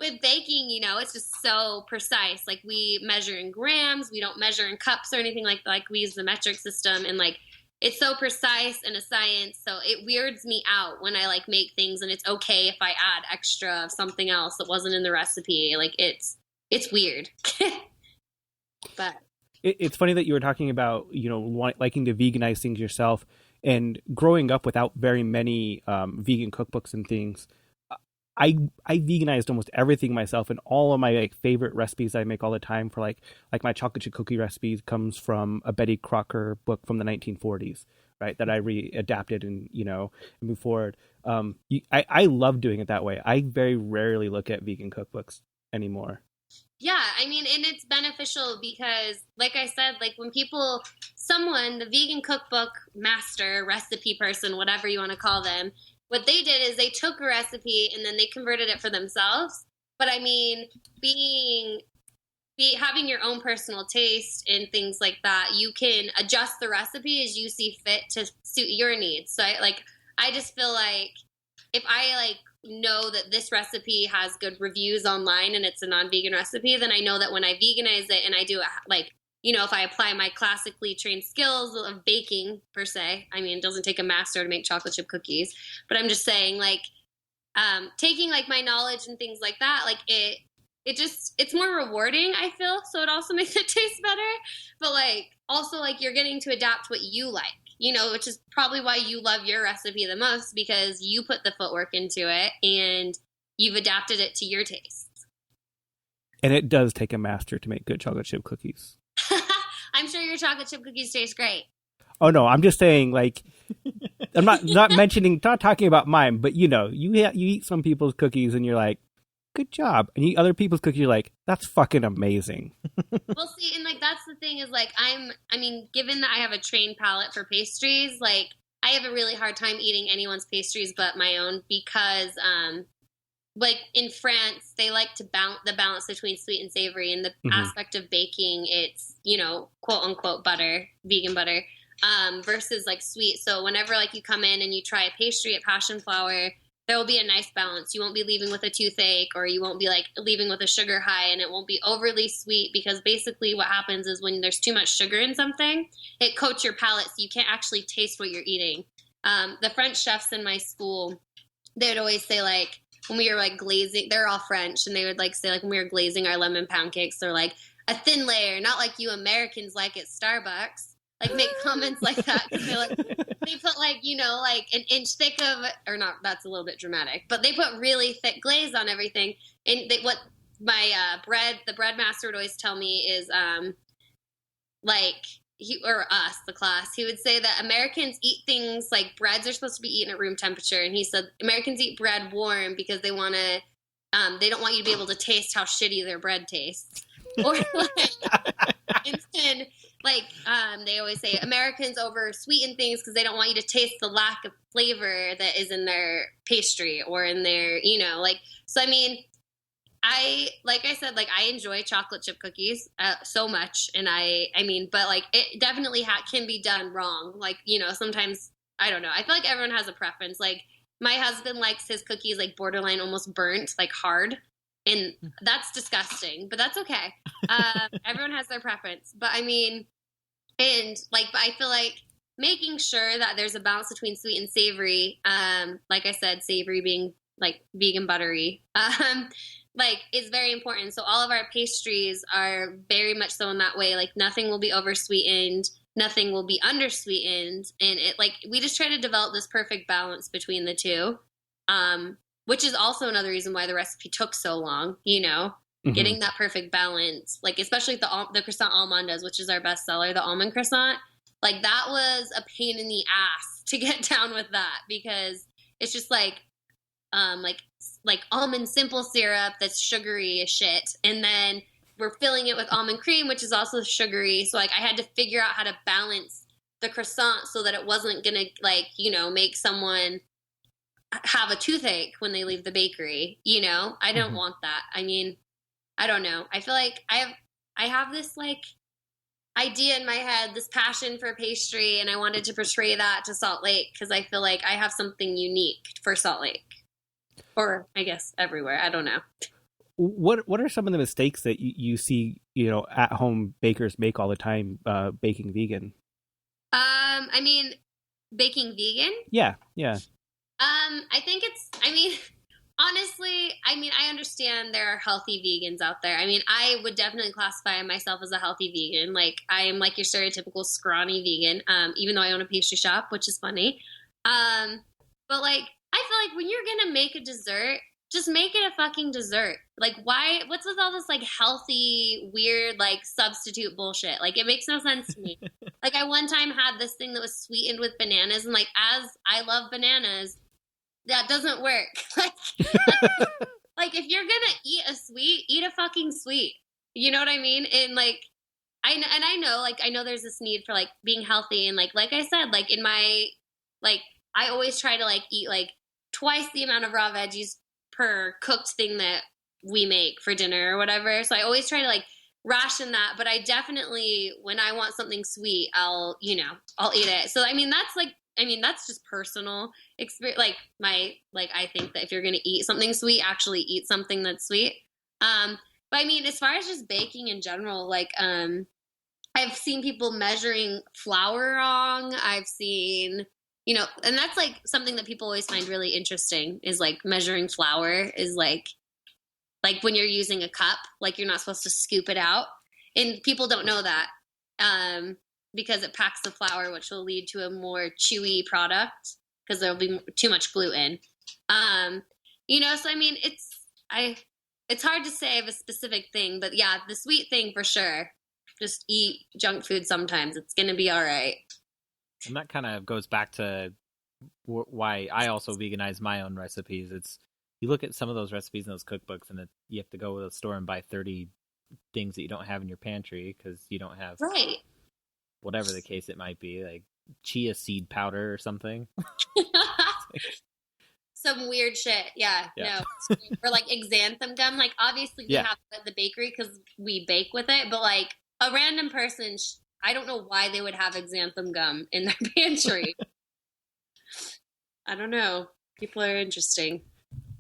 With baking, it's just so precise. Like we measure in grams, we don't measure in cups or anything like we use the metric system, and like it's so precise and a science. So it weirds me out when I like make things and it's okay if I add extra of something else that wasn't in the recipe. Like it's weird. But it's funny that you were talking about, liking to veganize things yourself, and growing up without very many vegan cookbooks and things. I veganized almost everything myself, and all of my favorite recipes I make all the time for like my chocolate chip cookie recipes comes from a Betty Crocker book from the 1940s, right? That I readapted and move forward. I love doing it that way. I very rarely look at vegan cookbooks anymore. Yeah, I mean, and it's beneficial because, like I said, like when the vegan cookbook master, recipe person, whatever you want to call them, what they did is they took a recipe and then they converted it for themselves. But I mean, having your own personal taste and things like that, you can adjust the recipe as you see fit to suit your needs. So I just feel like if I know that this recipe has good reviews online and it's a non-vegan recipe, then I know that when I veganize it and I do it if I apply my classically trained skills of baking per se, I mean, it doesn't take a master to make chocolate chip cookies, but I'm just saying taking my knowledge and things like that, it's more rewarding, I feel. So it also makes it taste better, but also you're getting to adapt what you like, which is probably why you love your recipe the most, because you put the footwork into it and you've adapted it to your tastes. And it does take a master to make good chocolate chip cookies. I'm sure your chocolate chip cookies taste great. Oh no, I'm just saying I'm not talking about mine, but you eat some people's cookies and you're like, good job. And you eat other people's cookies, you're like, that's fucking amazing. Well, see, and that's the thing is given that I have a trained palate for pastries, I have a really hard time eating anyone's pastries but my own because in France, they like to balance between sweet and savory, and the aspect of baking, it's, quote unquote butter, vegan butter, versus sweet. So whenever you come in and you try a pastry at Passionflower, there will be a nice balance. You won't be leaving with a toothache, or you won't be leaving with a sugar high, and it won't be overly sweet, because basically what happens is when there's too much sugar in something, it coats your palate so you can't actually taste what you're eating. The French chefs in my school, they would always say when we were glazing, they're all French, and they would say when we were glazing our lemon pound cakes, they're a thin layer, not like you Americans like at Starbucks. Make comments like that, because they put an inch thick of, or not, that's a little bit dramatic, but they put really thick glaze on everything. And what my the bread master would always tell me is the class, he would say that Americans eat things breads are supposed to be eaten at room temperature, and he said Americans eat bread warm because they want to they don't want you to be able to taste how shitty their bread tastes. Or instead, they always say Americans over sweeten things because they don't want you to taste the lack of flavor that is in their pastry or in their, so I mean, I said, I enjoy chocolate chip cookies so much. And but it definitely can be done wrong. Sometimes, I don't know. I feel like everyone has a preference. My husband likes his cookies, borderline almost burnt, hard. And that's disgusting, but that's okay. Everyone has their preference. But I mean, but I feel making sure that there's a balance between sweet and savory, like I said, savory being vegan buttery, is very important. So all of our pastries are very much so in that way. Nothing will be over sweetened, nothing will be under sweetened. And we just try to develop this perfect balance between the two. Which is also another reason why the recipe took so long, getting that perfect balance, especially the croissant almondas, which is our best seller, the almond croissant. That was a pain in the ass to get down with that, because it's just almond simple syrup that's sugary as shit, and then we're filling it with almond cream, which is also sugary. So I had to figure out how to balance the croissant so that it wasn't gonna make someone have a toothache when they leave the bakery. I don't want that. I mean, I don't know. I feel like I have this idea in my head, this passion for pastry, and I wanted to portray that to Salt Lake because I feel like I have something unique for Salt Lake, or I guess everywhere. I don't know. What are some of the mistakes that you see at home bakers make all the time baking vegan? I mean, baking vegan? Yeah. I think honestly, I understand there are healthy vegans out there. I mean, I would definitely classify myself as a healthy vegan. Like, I am like your stereotypical scrawny vegan, even though I own a pastry shop, which is funny. But like, I feel like when you're going to make a dessert, just make it a fucking dessert. Like, what's with all this like healthy, weird, like substitute bullshit? Like, it makes no sense to me. Like, I one time had this thing that was sweetened with bananas, and like, as I love bananas, that doesn't work. Like if you're gonna eat a sweet, eat a fucking sweet. You know what I mean? And like, I know there's this need for like being healthy, and like I said, like in my, like I always try to like eat like twice the amount of raw veggies per cooked thing that we make for dinner or whatever. So I always try to like ration that, but I definitely, when I want something sweet, I'll eat it. So that's just personal experience. Like I think that if you're going to eat something sweet, actually eat something that's sweet. But I mean, as far as just baking in general, like, I've seen people measuring flour wrong. I've seen, and that's like something that people always find really interesting is like measuring flour is like when you're using a cup, like you're not supposed to scoop it out. And people don't know that. Because it packs the flour, which will lead to a more chewy product because there'll be too much gluten. So I mean, it's hard to say of a specific thing, but yeah, the sweet thing for sure. Just eat junk food sometimes. It's going to be all right. And that kind of goes back to why I also veganize my own recipes. It's, you look at some of those recipes in those cookbooks and you have to go to the store and buy 30 things that you don't have in your pantry because you don't have... Right. Whatever the case it might be, like chia seed powder or something. Some weird shit. Yeah. No. Or like xanthan gum. Like obviously we have it at the bakery because we bake with it, but like a random person, I don't know why they would have xanthan gum in their pantry. I don't know. People are interesting.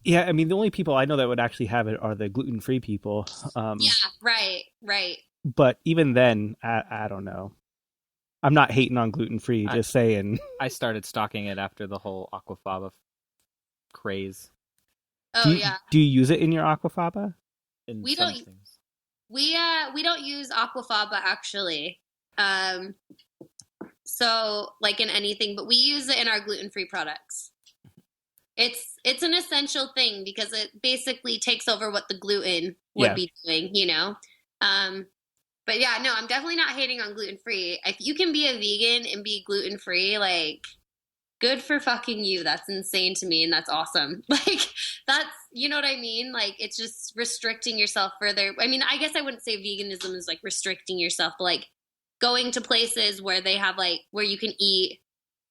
Yeah, I mean, the only people I know that would actually have it are the gluten-free people. Yeah, right. But even then, I don't know. I'm not hating on gluten-free, just saying. I started stocking it after the whole aquafaba craze. Oh, yeah. Do you use it in your aquafaba? We don't use aquafaba, actually. So, like in anything, but we use it in our gluten-free products. It's an essential thing because it basically takes over what the gluten would be doing, But yeah, no, I'm definitely not hating on gluten-free. If you can be a vegan and be gluten-free, like, good for fucking you. That's insane to me, and that's awesome. Like, that's, you know what I mean? Like, it's just restricting yourself further. I mean, I guess I wouldn't say veganism is, like, restricting yourself, but, like, going to places where they have, like, where you can eat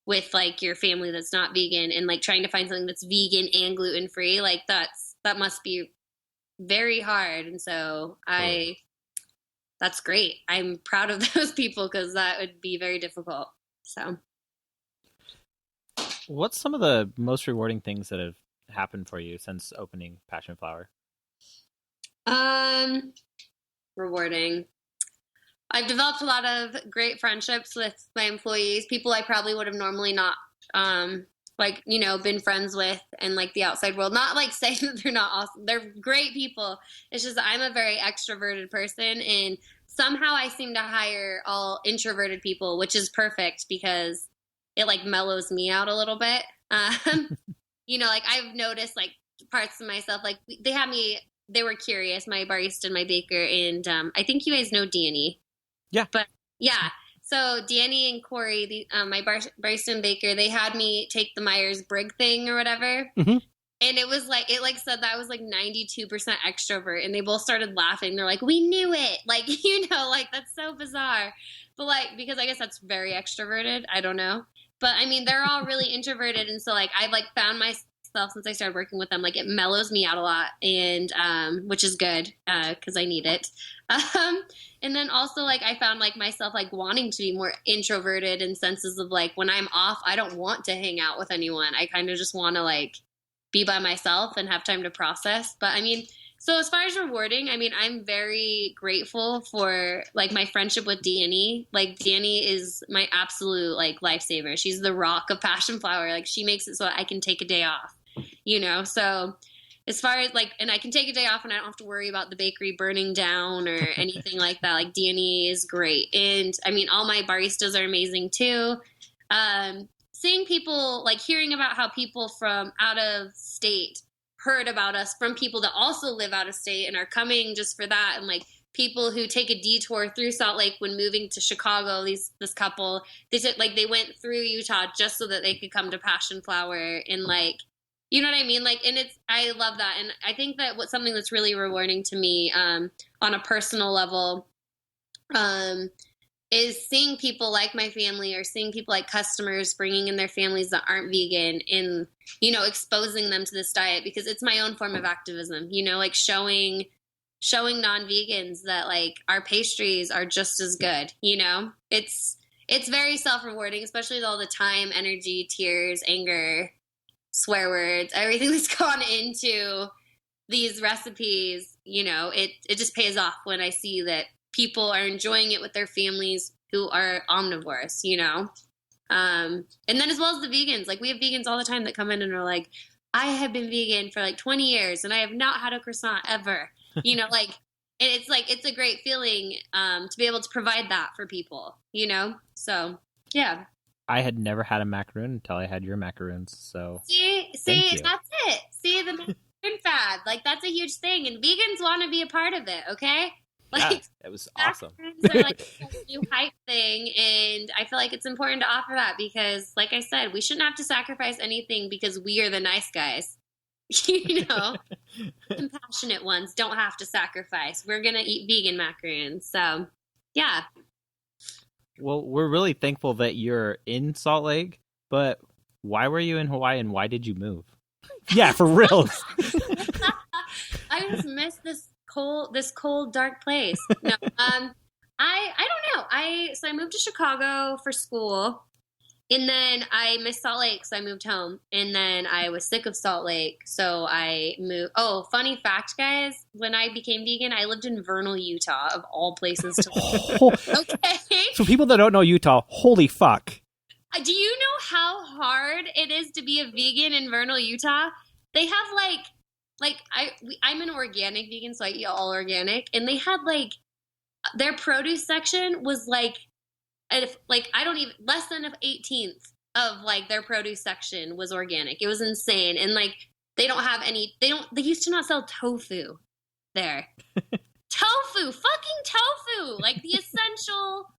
with, like, your family that's not vegan and, like, trying to find something that's vegan and gluten-free, like, that must be very hard. And so that's great. I'm proud of those people because that would be very difficult. So, what's some of the most rewarding things that have happened for you since opening Passionflower? Rewarding. I've developed a lot of great friendships with my employees, people I probably would have normally not, been friends with in like the outside world. Not like saying that they're not awesome. They're great people. It's just that I'm a very extroverted person, and somehow I seem to hire all introverted people, which is perfect because it like mellows me out a little bit. Like I've noticed like parts of myself, like they were curious, my barista and my baker. And I think you guys know Danny. Yeah. But yeah. So Danny and Corey, my barista and baker, they had me take the Myers-Briggs thing or whatever. Mm-hmm. And it was like, said that I was like 92% extrovert. And they both started laughing. They're like, we knew it. Like, like that's so bizarre. But like, because I guess that's very extroverted. I don't know. But I mean, they're all really introverted. And so like, I've like found myself since I started working with them, like it mellows me out a lot. And, which is good, cause I need it. And then also like, I found like myself like wanting to be more introverted in senses of like, when I'm off, I don't want to hang out with anyone. I kind of just want to like be by myself and have time to process. But I mean, So as far as rewarding, I mean, I'm very grateful for like my friendship with Danny. Like Danny is my absolute like lifesaver. She's the rock of Passionflower. Like she makes it so I can take a day off, you know? So as far as like, and I can take a day off and I don't have to worry about the bakery burning down or anything like that. Like Danny is great. And I mean, all my baristas are amazing too. Seeing people, like hearing about how people from out of state heard about us from people that also live out of state and are coming just for that. And like people who take a detour through Salt Lake when moving to Chicago, this couple, they said like they went through Utah just so that they could come to Passionflower and like, you know what I mean? Like, and I love that. And I think that what's something that's really rewarding to me, on a personal level, is seeing people like my family or seeing people like customers bringing in their families that aren't vegan and, you know, exposing them to this diet because it's my own form of activism, you know, like showing non-vegans that like our pastries are just as good, you know, it's very self-rewarding, especially with all the time, energy, tears, anger, swear words, everything that's gone into these recipes, you know, it just pays off when I see that people are enjoying it with their families who are omnivores, you know? And then as well as the vegans, like we have vegans all the time that come in and are like, I have been vegan for like 20 years and I have not had a croissant ever, you know, like, and it's like, it's a great feeling, to be able to provide that for people, you know? So, yeah. I had never had a macaroon until I had your macaroons, so See, that's it. See, the macaroon fad, like that's a huge thing and vegans want to be a part of it, okay? Like, yeah, it was awesome. Macaroons are like a new hype thing, and I feel like it's important to offer that because, like I said, we shouldn't have to sacrifice anything because we are the nice guys. You know, compassionate ones don't have to sacrifice. We're gonna eat vegan macaroons, so yeah. Well, we're really thankful that you're in Salt Lake, but why were you in Hawaii and why did you move? Yeah, for real. I just miss this cold, dark place. No, I don't know. I moved to Chicago for school, and then I missed Salt Lake, so I moved home, and then I was sick of Salt Lake, so I moved. Oh, funny fact, guys! When I became vegan, I lived in Vernal, Utah, of all places to live. Okay. So people that don't know Utah, holy fuck! Do you know how hard it is to be a vegan in Vernal, Utah? They have I'm an organic vegan, so I eat all organic. And they had their produce section was less than an 18th of their produce section was organic. It was insane. And they don't have they used to not sell tofu there. Fucking tofu, the essential,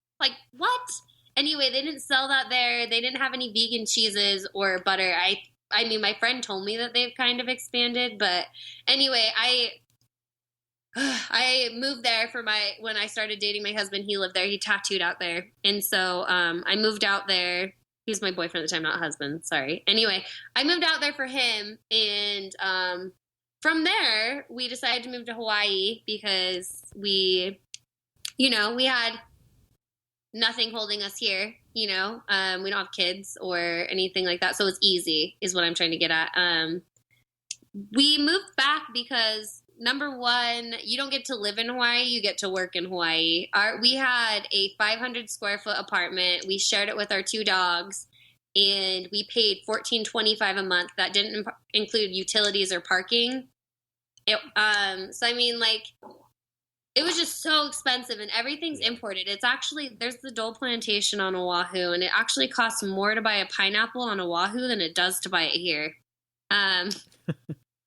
what? Anyway, they didn't sell that there. They didn't have any vegan cheeses or butter. I mean, my friend told me that they've kind of expanded, but anyway, I moved there when I started dating my husband. He lived there. He tattooed out there. And so I moved out there. He was my boyfriend at the time, not husband. Sorry. Anyway, I moved out there for him. And from there, we decided to move to Hawaii because we had nothing holding us here. We don't have kids or anything like that. So it's easy is what I'm trying to get at. We moved back because number one, you don't get to live in Hawaii. You get to work in Hawaii. We had a 500 square foot apartment. We shared it with our 2 dogs and we paid $14.25 a month. That didn't include utilities or parking. So I mean, it was just so expensive and everything's imported. It's actually, there's the Dole Plantation on Oahu and it actually costs more to buy a pineapple on Oahu than it does to buy it here.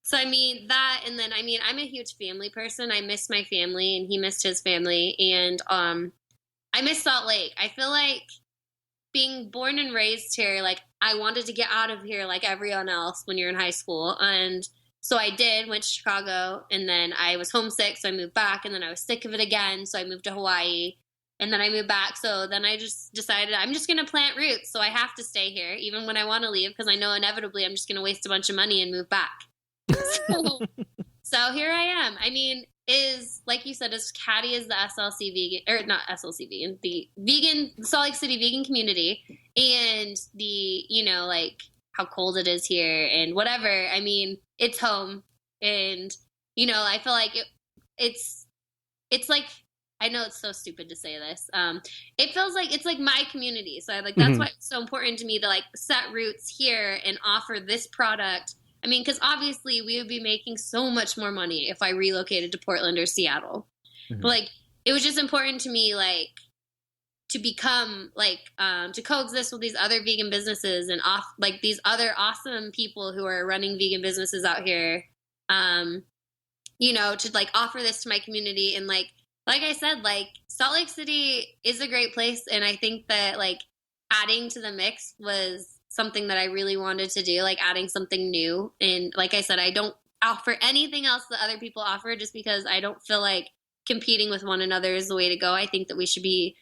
So I mean that, and then, I'm a huge family person. I miss my family and he missed his family. And I miss Salt Lake. I feel like being born and raised here, I wanted to get out of here like everyone else when you're in high school. And so I went to Chicago, and then I was homesick, so I moved back, and then I was sick of it again, so I moved to Hawaii, and then I moved back. So then I just decided I'm just going to plant roots, so I have to stay here, even when I want to leave, because I know inevitably I'm just going to waste a bunch of money and move back. So here I am. Like you said, as catty as the SLC vegan, or not SLC vegan, the Salt Lake City vegan community, and the, how cold it is here and whatever. It's home, and, I feel like it's like, I know it's so stupid to say this. It feels like it's like my community. So that's why it's so important to me to like set roots here and offer this product. I mean, because obviously we would be making so much more money if I relocated to Portland or Seattle. But like, it was just important to me, like, to become like, to coexist with these other vegan businesses and these other awesome people who are running vegan businesses out here. To like offer this to my community. And like I said, like Salt Lake City is a great place. And I think that like adding to the mix was something that I really wanted to do, like adding something new. And like I said, I don't offer anything else that other people offer just because I don't feel like competing with one another is the way to go. I think that we should be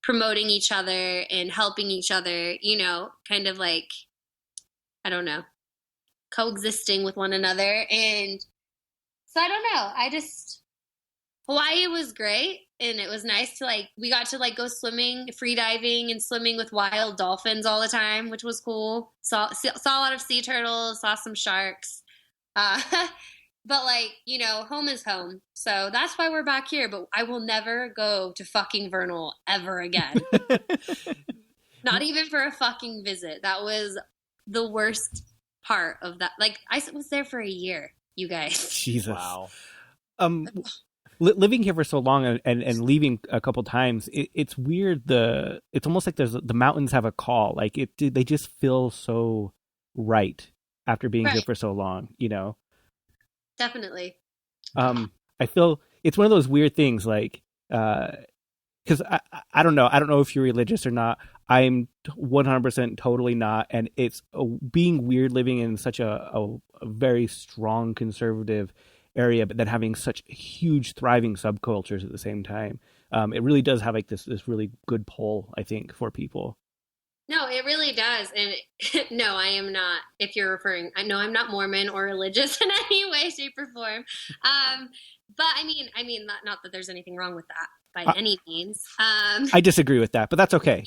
promoting each other and helping each other, kind of like, I don't know, coexisting with one another. And so I don't know. Hawaii was great. And it was nice to like, we got to like go swimming, free diving and swimming with wild dolphins all the time, which was cool. Saw a lot of sea turtles, saw some sharks. But like, home is home. So that's why we're back here. But I will never go to fucking Vernal ever again. Not even for a fucking visit. That was the worst part of that. Like I was there for a year, you guys. Jesus. Wow. Living here for so long and leaving a couple times, it's weird. It's almost like the mountains have a call. Like they just feel so right after being here for so long, Definitely. I feel it's one of those weird things, like, because I don't know. I don't know if you're religious or not. I'm 100% totally not. And it's being weird living in such a very strong conservative area, but then having such huge thriving subcultures at the same time. It really does have like this really good pull, I think, for people. No, it really does. And no, I am not, if you're referring, I know I'm not Mormon or religious in any way, shape, or form. But I mean, not that there's anything wrong with that by any means. I disagree with that, but that's okay.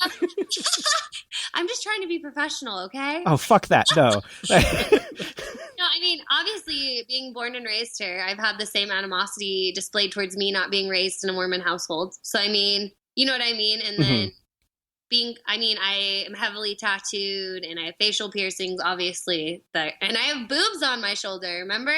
I'm just trying to be professional, okay? Oh, fuck that. No. No, I mean, obviously, being born and raised here, I've had the same animosity displayed towards me not being raised in a Mormon household. So, I mean, you know what I mean? And then I am heavily tattooed and I have facial piercings, obviously. And I have boobs on my shoulder, remember?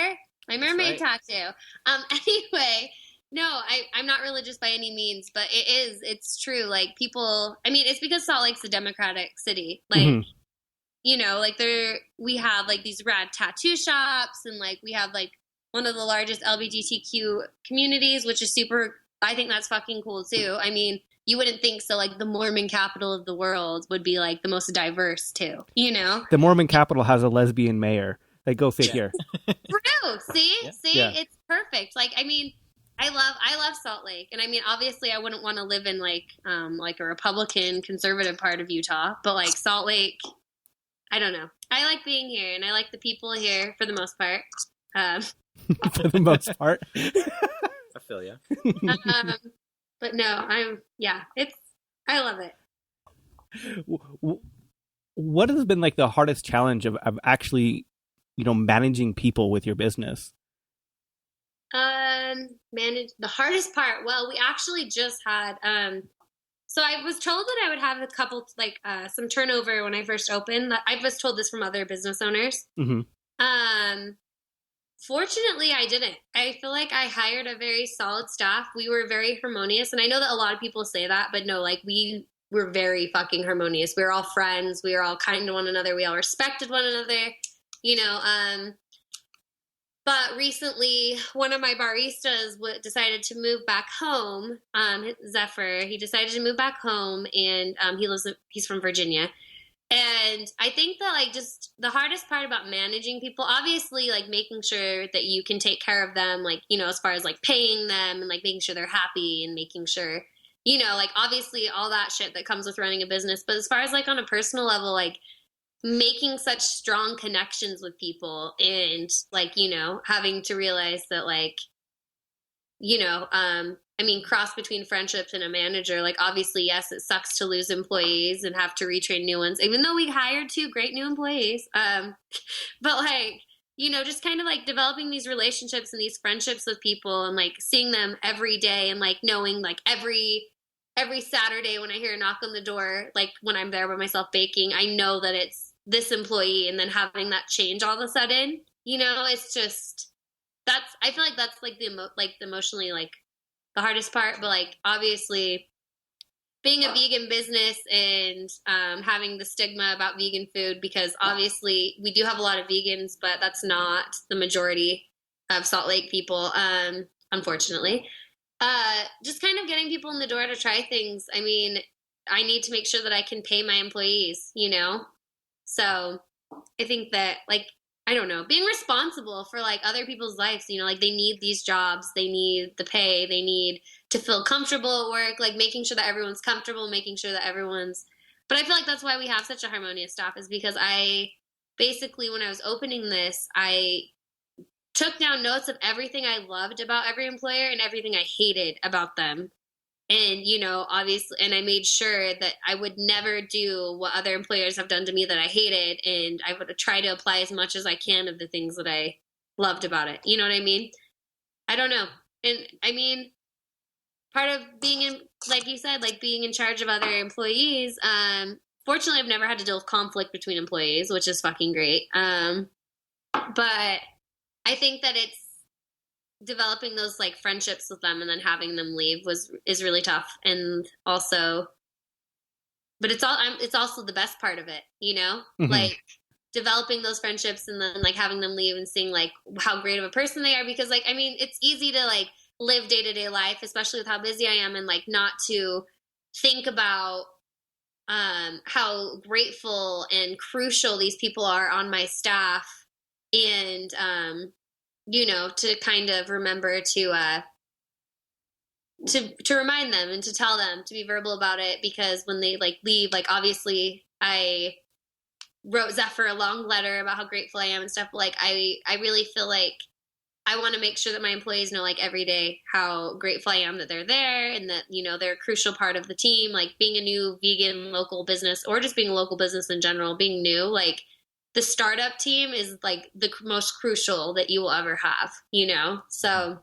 My mermaid tattoo. Anyway, no, I'm not religious by any means, but it's true. Like people, I mean, it's because Salt Lake's a democratic city. Like, we have like these rad tattoo shops and like we have like one of the largest LGBTQ communities, which is super, I think that's fucking cool too. I mean, you wouldn't think so. Like the Mormon capital of the world would be like the most diverse too, The Mormon capital has a lesbian mayor. Like, go figure. True. See, It's perfect. Like, I mean, I love Salt Lake, and I mean, obviously, I wouldn't want to live in like a Republican conservative part of Utah, but like Salt Lake, I don't know. I like being here, and I like the people here for the most part. For the most part, I feel you. But no, I love it. What has been like the hardest challenge of actually, managing people with your business? Manage the hardest part. Well, we actually just had, so I was told that I would have a couple, some turnover when I first opened. I was told this from other business owners. Mm-hmm. Fortunately, I didn't. I feel like I hired a very solid staff. We were very harmonious. And I know that a lot of people say that, but no, like we were very fucking harmonious. We were all friends. We were all kind to one another. We all respected one another, But recently, one of my baristas decided to move back home. Zephyr, he decided to move back home, and he's from Virginia. And I think that like just the hardest part about managing people, obviously like making sure that you can take care of them, like, as far as like paying them and like making sure they're happy and making sure, like obviously all that shit that comes with running a business. But as far as like on a personal level, like making such strong connections with people and like, having to realize that like, cross between friendships and a manager, like obviously, yes, it sucks to lose employees and have to retrain new ones, even though we hired 2 great new employees. But like, just kind of like developing these relationships and these friendships with people and like seeing them every day and like knowing like every Saturday when I hear a knock on the door, like when I'm there by myself baking, I know that it's this employee, and then having that change all of a sudden, it's just, I feel like that's like the emotionally like the hardest part, but like obviously being a vegan business and having the stigma about vegan food, because obviously we do have a lot of vegans, but that's not the majority of Salt Lake people, unfortunately. Just kind of getting people in the door to try things. I mean, I need to make sure that I can pay my employees, So I think that, like, I don't know, being responsible for like other people's lives, like they need these jobs, they need the pay, they need to feel comfortable at work, like making sure that everyone's comfortable, making sure that but I feel like that's why we have such a harmonious staff, is because I basically, when I was opening this, I took down notes of everything I loved about every employer and everything I hated about them. And, obviously, and I made sure that I would never do what other employers have done to me that I hated. And I would try to apply as much as I can of the things that I loved about it. You know what I mean? I don't know. And I mean, part of being in, like you said, like being in charge of other employees, fortunately, I've never had to deal with conflict between employees, which is fucking great. But I think that it's developing those like friendships with them and then having them leave is really tough. And also, but it's also the best part of it, like developing those friendships and then like having them leave and seeing like how great of a person they are. Because like, I mean, it's easy to like live day-to-day life, especially with how busy I am, and like not to think about how grateful and crucial these people are on my staff, and to kind of remember to remind them and to tell them, to be verbal about it, because when they like leave, like obviously I wrote Zephyr a long letter about how grateful I am and stuff. But like I really feel like I want to make sure that my employees know like every day how grateful I am that they're there, and that, they're a crucial part of the team. Like being a new vegan local business, or just being a local business in general, being new, like the startup team is like the most crucial that you will ever have, So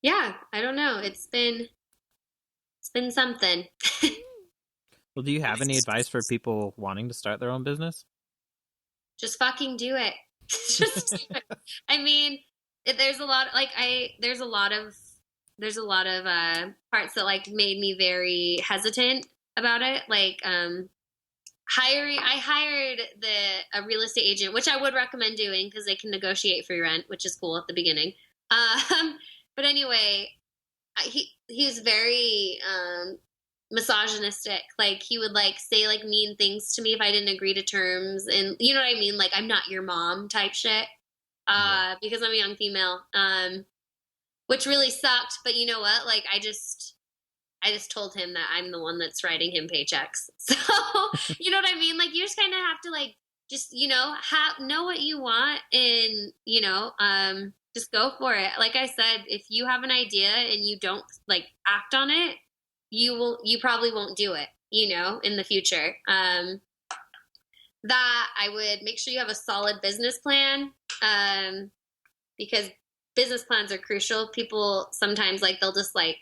yeah, I don't know. It's been something. Well, do you have any advice for people wanting to start their own business? Just fucking do it. Just do it. I mean, there's a lot of parts that like made me very hesitant about it. Like, I hired a real estate agent, which I would recommend doing because they can negotiate free rent, which is cool at the beginning. But anyway, he's very misogynistic. Like he would like say like mean things to me if I didn't agree to terms, and you know what I mean? Like I'm not your mom type shit. Because I'm a young female, which really sucked. But you know what? Like I just told him that I'm the one that's writing him paychecks. So, you know what I mean? Like, you just kind of have to, like, just, know what you want and, just go for it. Like I said, if you have an idea and you don't, like, act on it, you probably won't do it, in the future. That I would make sure you have a solid business plan, because business plans are crucial. People sometimes, like, they'll just, like,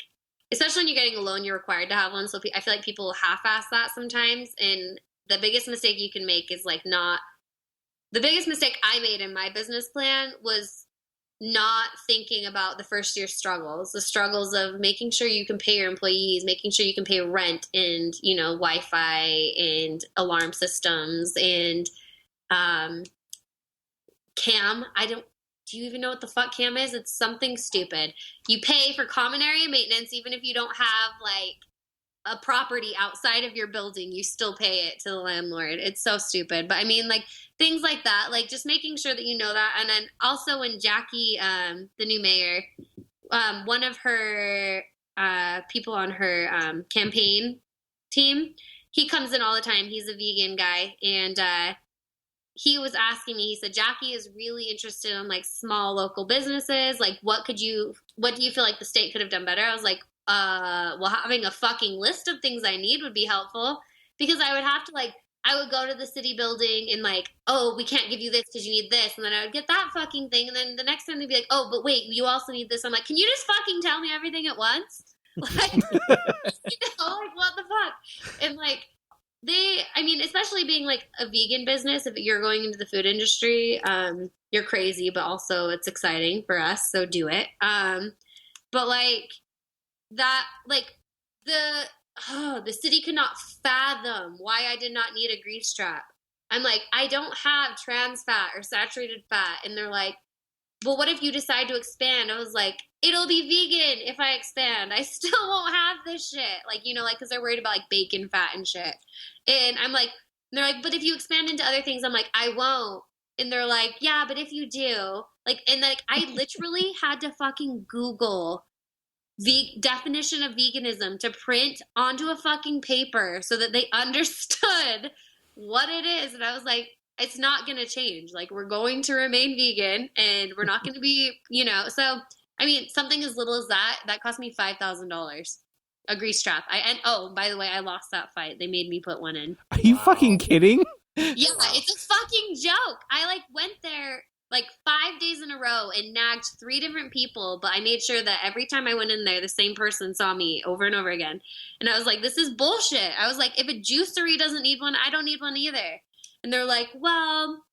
especially when you're getting a loan, you're required to have one. So I feel like people half-ass that sometimes. And the biggest mistake you can make is like the biggest mistake I made in my business plan was not thinking about the first year struggles, the struggles of making sure you can pay your employees, making sure you can pay rent and, Wi-Fi and alarm systems and, CAM. Do you even know what the fuck CAM is? It's something stupid. You pay for common area maintenance, even if you don't have like a property outside of your building, you still pay it to the landlord. It's so stupid. But I mean, like things like that, like just making sure that you know that. And then also when Jackie, the new mayor, one of her people on her campaign team, he comes in all the time. He's a vegan guy. And he was asking me, he said, Jackie is really interested in like small local businesses. Like, what do you feel like the state could have done better? I was like, well, having a fucking list of things I need would be helpful, because I would have to like I would go to the city building and like, oh, we can't give you this because you need this. And then I would get that fucking thing. And then the next time they'd be like, oh, but wait, you also need this. I'm like, can you just fucking tell me everything at once? Like, like what the fuck? And like, especially being like a vegan business, if you're going into the food industry, you're crazy, but also it's exciting for us. So do it. But like that, like the city could not fathom why I did not need a grease trap. I'm like, I don't have trans fat or saturated fat. And they're like, well, what if you decide to expand? I was like, it'll be vegan if I expand. I still won't have this shit. Like, like, because they're worried about like bacon fat and shit. And I'm like, they're like, but if you expand into other things, I'm like, I won't. And they're like, yeah, but if you do, like, and like, I literally had to fucking Google definition of veganism to print onto a fucking paper so that they understood what it is. And I was like, it's not going to change. Like, we're going to remain vegan and we're not going to be, so, I mean, something as little as that cost me $5,000, a grease trap. Oh, by the way, I lost that fight. They made me put one in. Are you fucking kidding? Yeah, it's a fucking joke. I like went there like 5 days in a row and nagged 3 different people, but I made sure that every time I went in there, the same person saw me over and over again. And I was like, this is bullshit. I was like, if a juicery doesn't need one, I don't need one either. And they're like, well,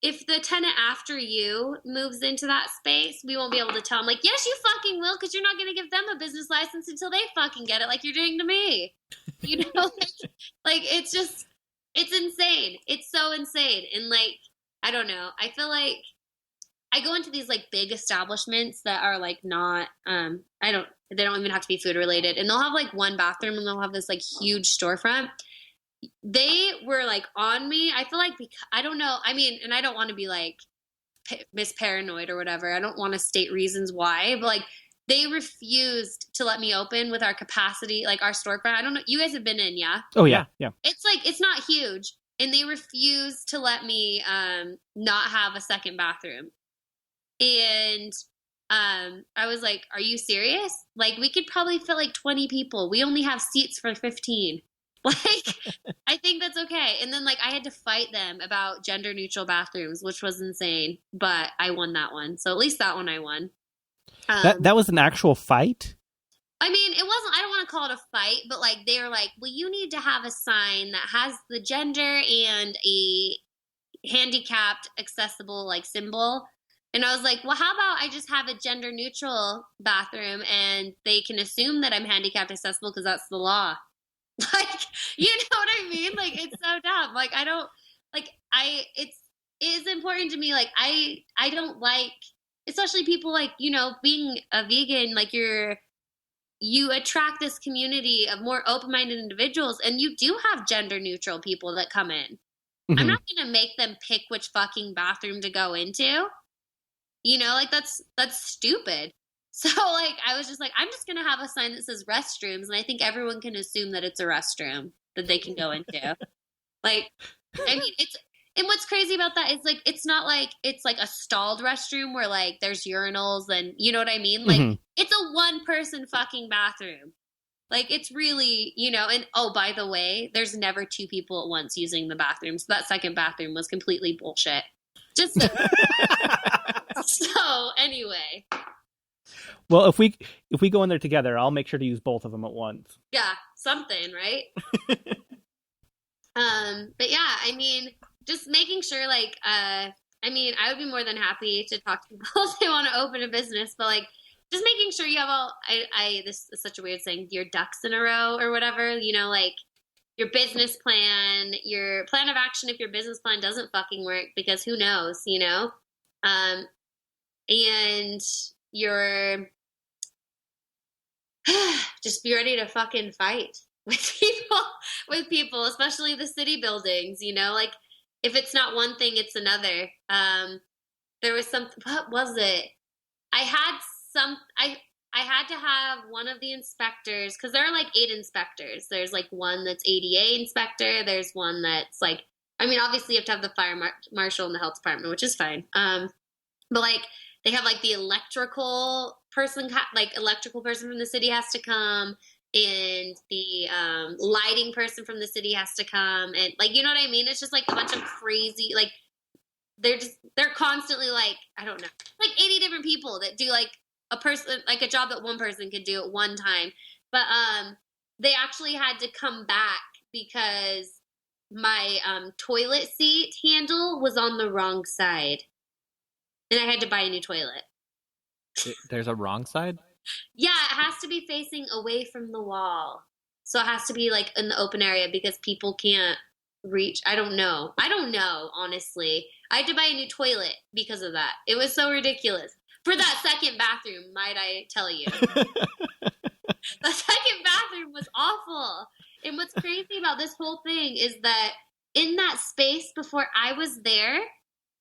if the tenant after you moves into that space, we won't be able to tell. I'm like, yes, you fucking will, because you're not going to give them a business license until they fucking get it, like you're doing to me. Like it's just, it's insane. It's so insane. And like, I don't know. I feel like I go into these like big establishments that are like not, they don't even have to be food related. And they'll have like one bathroom and they'll have this like huge storefront. They were like on me. I feel like, I don't know. I mean, and I don't want to be like Miss Paranoid or whatever. I don't want to state reasons why, but like they refused to let me open with our capacity, like our storefront. I don't know. You guys have been in, yeah? Oh yeah. Yeah. It's like, it's not huge. And they refused to let me not have a second bathroom. And I was like, are you serious? Like, we could probably fit like 20 people. We only have seats for 15. Like, I think that's okay. And then, like, I had to fight them about gender-neutral bathrooms, which was insane. But I won that one. So at least that one I won. That was an actual fight? I mean, it wasn't, I don't want to call it a fight, but like they were like, well, you need to have a sign that has the gender and a handicapped accessible like symbol. And I was like, well, how about I just have a gender neutral bathroom and they can assume that I'm handicapped accessible because that's the law. Like, you know what I mean? Like, it's so dumb. Like, I don't, like, it is important to me. Like, I don't like, especially people like, being a vegan, like you attract this community of more open-minded individuals, and you do have gender-neutral people that come in. Mm-hmm. I'm not going to make them pick which fucking bathroom to go into. Like that's stupid. So like I was just like, I'm just going to have a sign that says restrooms, and I think everyone can assume that it's a restroom that they can go into. Like, I mean, and what's crazy about that is like it's not like it's like a stalled restroom where like there's urinals and you know what I mean? Like it's a one person fucking bathroom. Like it's really, and oh, by the way, there's never 2 people at once using the bathroom. So that second bathroom was completely bullshit. Just so anyway. Well, if we go in there together, I'll make sure to use both of them at once. Yeah, something, right? But yeah, I mean, just making sure, like, I would be more than happy to talk to people if they want to open a business, but like, just making sure you have all, this is such a weird saying, your ducks in a row or whatever, like your business plan, your plan of action if your business plan doesn't fucking work, because who knows, and you're just be ready to fucking fight with people, especially the city buildings, like if it's not one thing, it's another. There was what was it? I had to have one of the inspectors, because there are like 8 inspectors. There's like one that's ADA inspector. There's one that's like, obviously you have to have the fire marshal and the health department, which is fine. But like they have like the electrical person from the city has to come. and the lighting person from the city has to come, and like, you know what I mean? It's just like a bunch of crazy, like they're constantly like, I don't know, like 80 different people that do like a job that one person could do at one time. But they actually had to come back because my toilet seat handle was on the wrong side, and I had to buy a new toilet. There's a wrong side? Yeah, it has to be facing away from the wall. So it has to be like in the open area because people can't reach. I don't know, honestly. I had to buy a new toilet because of that. It was so ridiculous. For that second bathroom, might I tell you. The second bathroom was awful. And what's crazy about this whole thing is that in that space before I was there,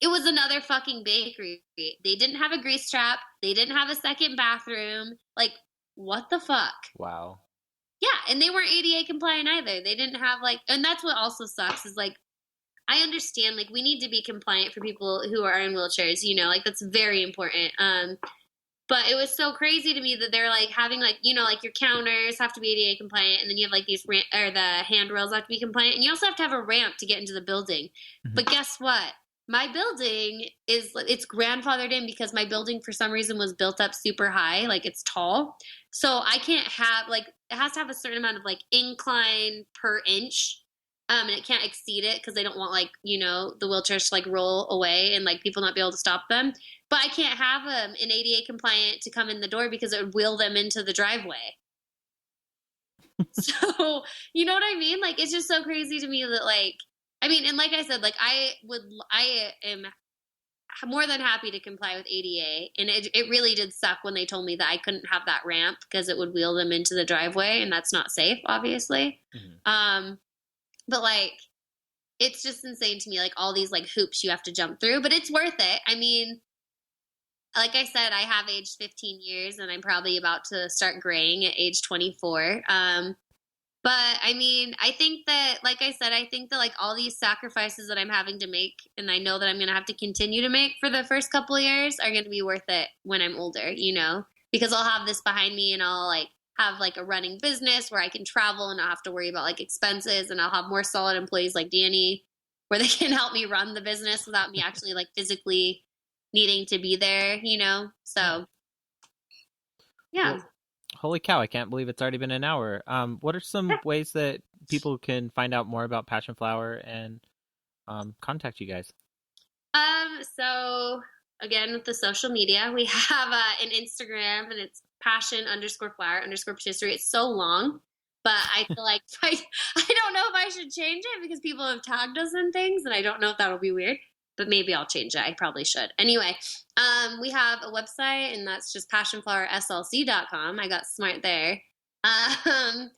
it was another fucking bakery. They didn't have a grease trap. They didn't have a second bathroom. Like, what the fuck? Wow. Yeah, and they weren't ADA compliant either. They didn't have, like, and that's what also sucks is, like, I understand, like, we need to be compliant for people who are in wheelchairs, you know, like, that's very important. But it was so crazy to me that they're, like, having, like, you know, like, your counters have to be ADA compliant, and then you have, like, the handrails have to be compliant, and you also have to have a ramp to get into the building. Mm-hmm. But guess what? My building it's grandfathered in because my building for some reason was built up super high, like it's tall. So I can't have, like, it has to have a certain amount of, like, incline per inch, and it can't exceed it because they don't want, like, you know, the wheelchairs to, like, roll away and, like, people not be able to stop them. But I can't have an ADA compliant to come in the door because it would wheel them into the driveway. So, you know what I mean? Like, it's just so crazy to me that, like, I mean, and like I said, like, I am more than happy to comply with ADA. And it really did suck when they told me that I couldn't have that ramp because it would wheel them into the driveway, and that's not safe, obviously. Mm-hmm. But, like, it's just insane to me, like, all these, like, hoops you have to jump through. But it's worth it. I mean, like I said, I have aged 15 years, and I'm probably about to start graying at age 24. But, I mean, I think that, like I said, I think that, like, all these sacrifices that I'm having to make, and I know that I'm going to have to continue to make for the first couple of years, are going to be worth it when I'm older, you know? Because I'll have this behind me, and I'll, like, have, like, a running business where I can travel and not have to worry about, like, expenses, and I'll have more solid employees like Danny where they can help me run the business without me actually, like, physically needing to be there, you know? So, yeah. Well, holy cow, I can't believe it's already been an hour. What are some ways that people can find out more about Passionflower and contact you guys? So, again, with the social media, we have an Instagram, and it's passion_flower_patisserie. It's so long, but I feel like I don't know if I should change it because people have tagged us in things, and I don't know if that'll be weird. But maybe I'll change it. I probably should. Anyway, we have a website, and that's just passionflowerslc.com. I got smart there. And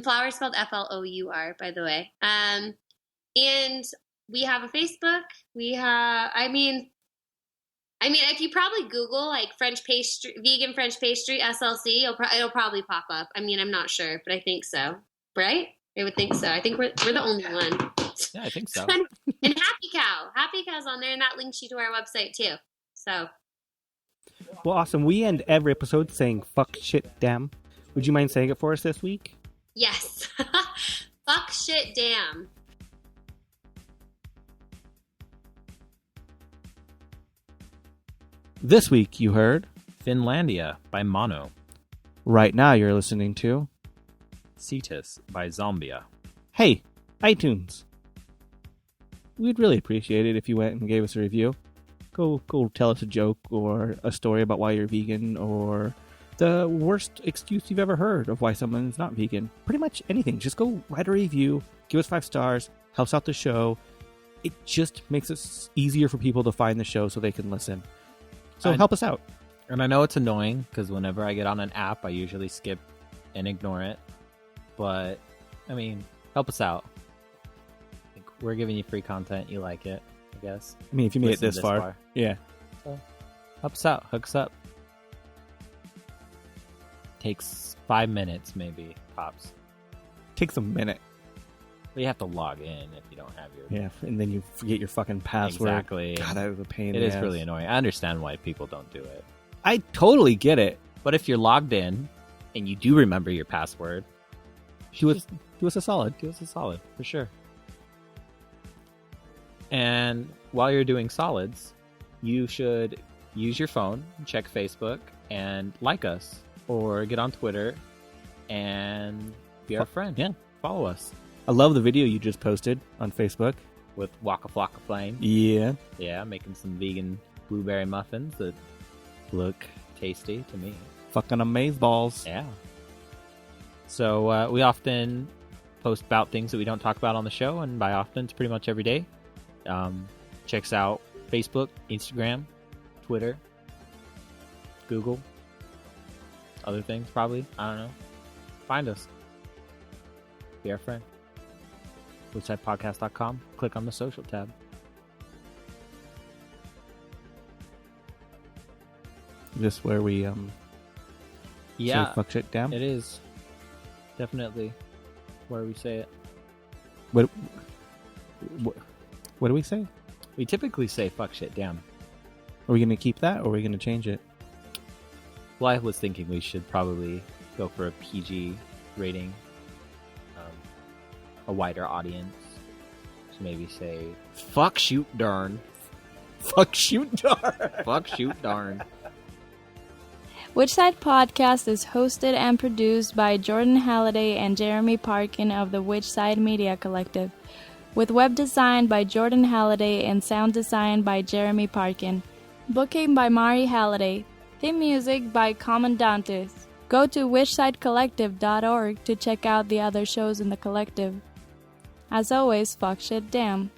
flower is spelled Flour, by the way. And we have a Facebook. We have, I mean, if you probably Google, like, French pastry, vegan French pastry, SLC, it'll probably pop up. I mean, I'm not sure, but I think so. Right? I would think so. I think we're the only one. Yeah, I think so. And Happy Cow. Happy Cow's on there, and that links you to our website, too. So. Well, awesome. We end every episode saying, fuck, shit, damn. Would you mind saying it for us this week? Yes. Fuck, shit, damn. This week you heard Finlandia by Mono. Right now you're listening to Cetus by Zombi. Hey, iTunes. We'd really appreciate it if you went and gave us a review. Go tell us a joke or a story about why you're vegan, or the worst excuse you've ever heard of why someone's not vegan. Pretty much anything. Just go write a review, give us 5 stars, helps out the show. It just makes it easier for people to find the show so they can listen. So help us out. And I know it's annoying because whenever I get on an app, I usually skip and ignore it. But, I mean, help us out. Like, we're giving you free content. You like it, I guess. I mean, if you made it this far. Yeah. So, help us out. Hook us up. Takes 5 minutes, maybe, tops. Takes a minute. But you have to log in if you don't have your... Yeah, and then you forget your fucking password. Exactly. God, that was a pain. It is really annoying. I understand why people don't do it. I totally get it. But if you're logged in and you do remember your password, Do us a solid. give us a solid for sure. And while you're doing solids, you should use your phone, check Facebook, and like us, or get on Twitter and be our friend. Yeah. Follow us I love the video you just posted on Facebook. with Waka Flocka Flame. Yeah. Yeah, making some vegan blueberry muffins that look tasty to me. Fucking amazeballs. Yeah. So we often post about things that we don't talk about on the show, and by often, it's pretty much every day. Checks out Facebook, Instagram, Twitter, Google, other things probably. I don't know. Find us. Be our friend. WhitchSidePodcast.com. Click on the social tab. This where we Yeah, say fuck shit down. it is definitely where we say it. What do we say? We typically say fuck shit damn. Are we going to keep that, or are we going to change it? Well, I was thinking we should probably go for a PG rating, a wider audience. So maybe say fuck shoot darn. Fuck shoot darn. Fuck shoot darn. Which Side Podcast is hosted and produced by Jordan Halliday and Jeremy Parkin of the Which Side Media Collective, with web design by Jordan Halliday and sound design by Jeremy Parkin. Booking by Mari Halliday. Theme music by Commandantes. Go to whichsidecollective.org to check out the other shows in the collective. As always, fuck shit damn.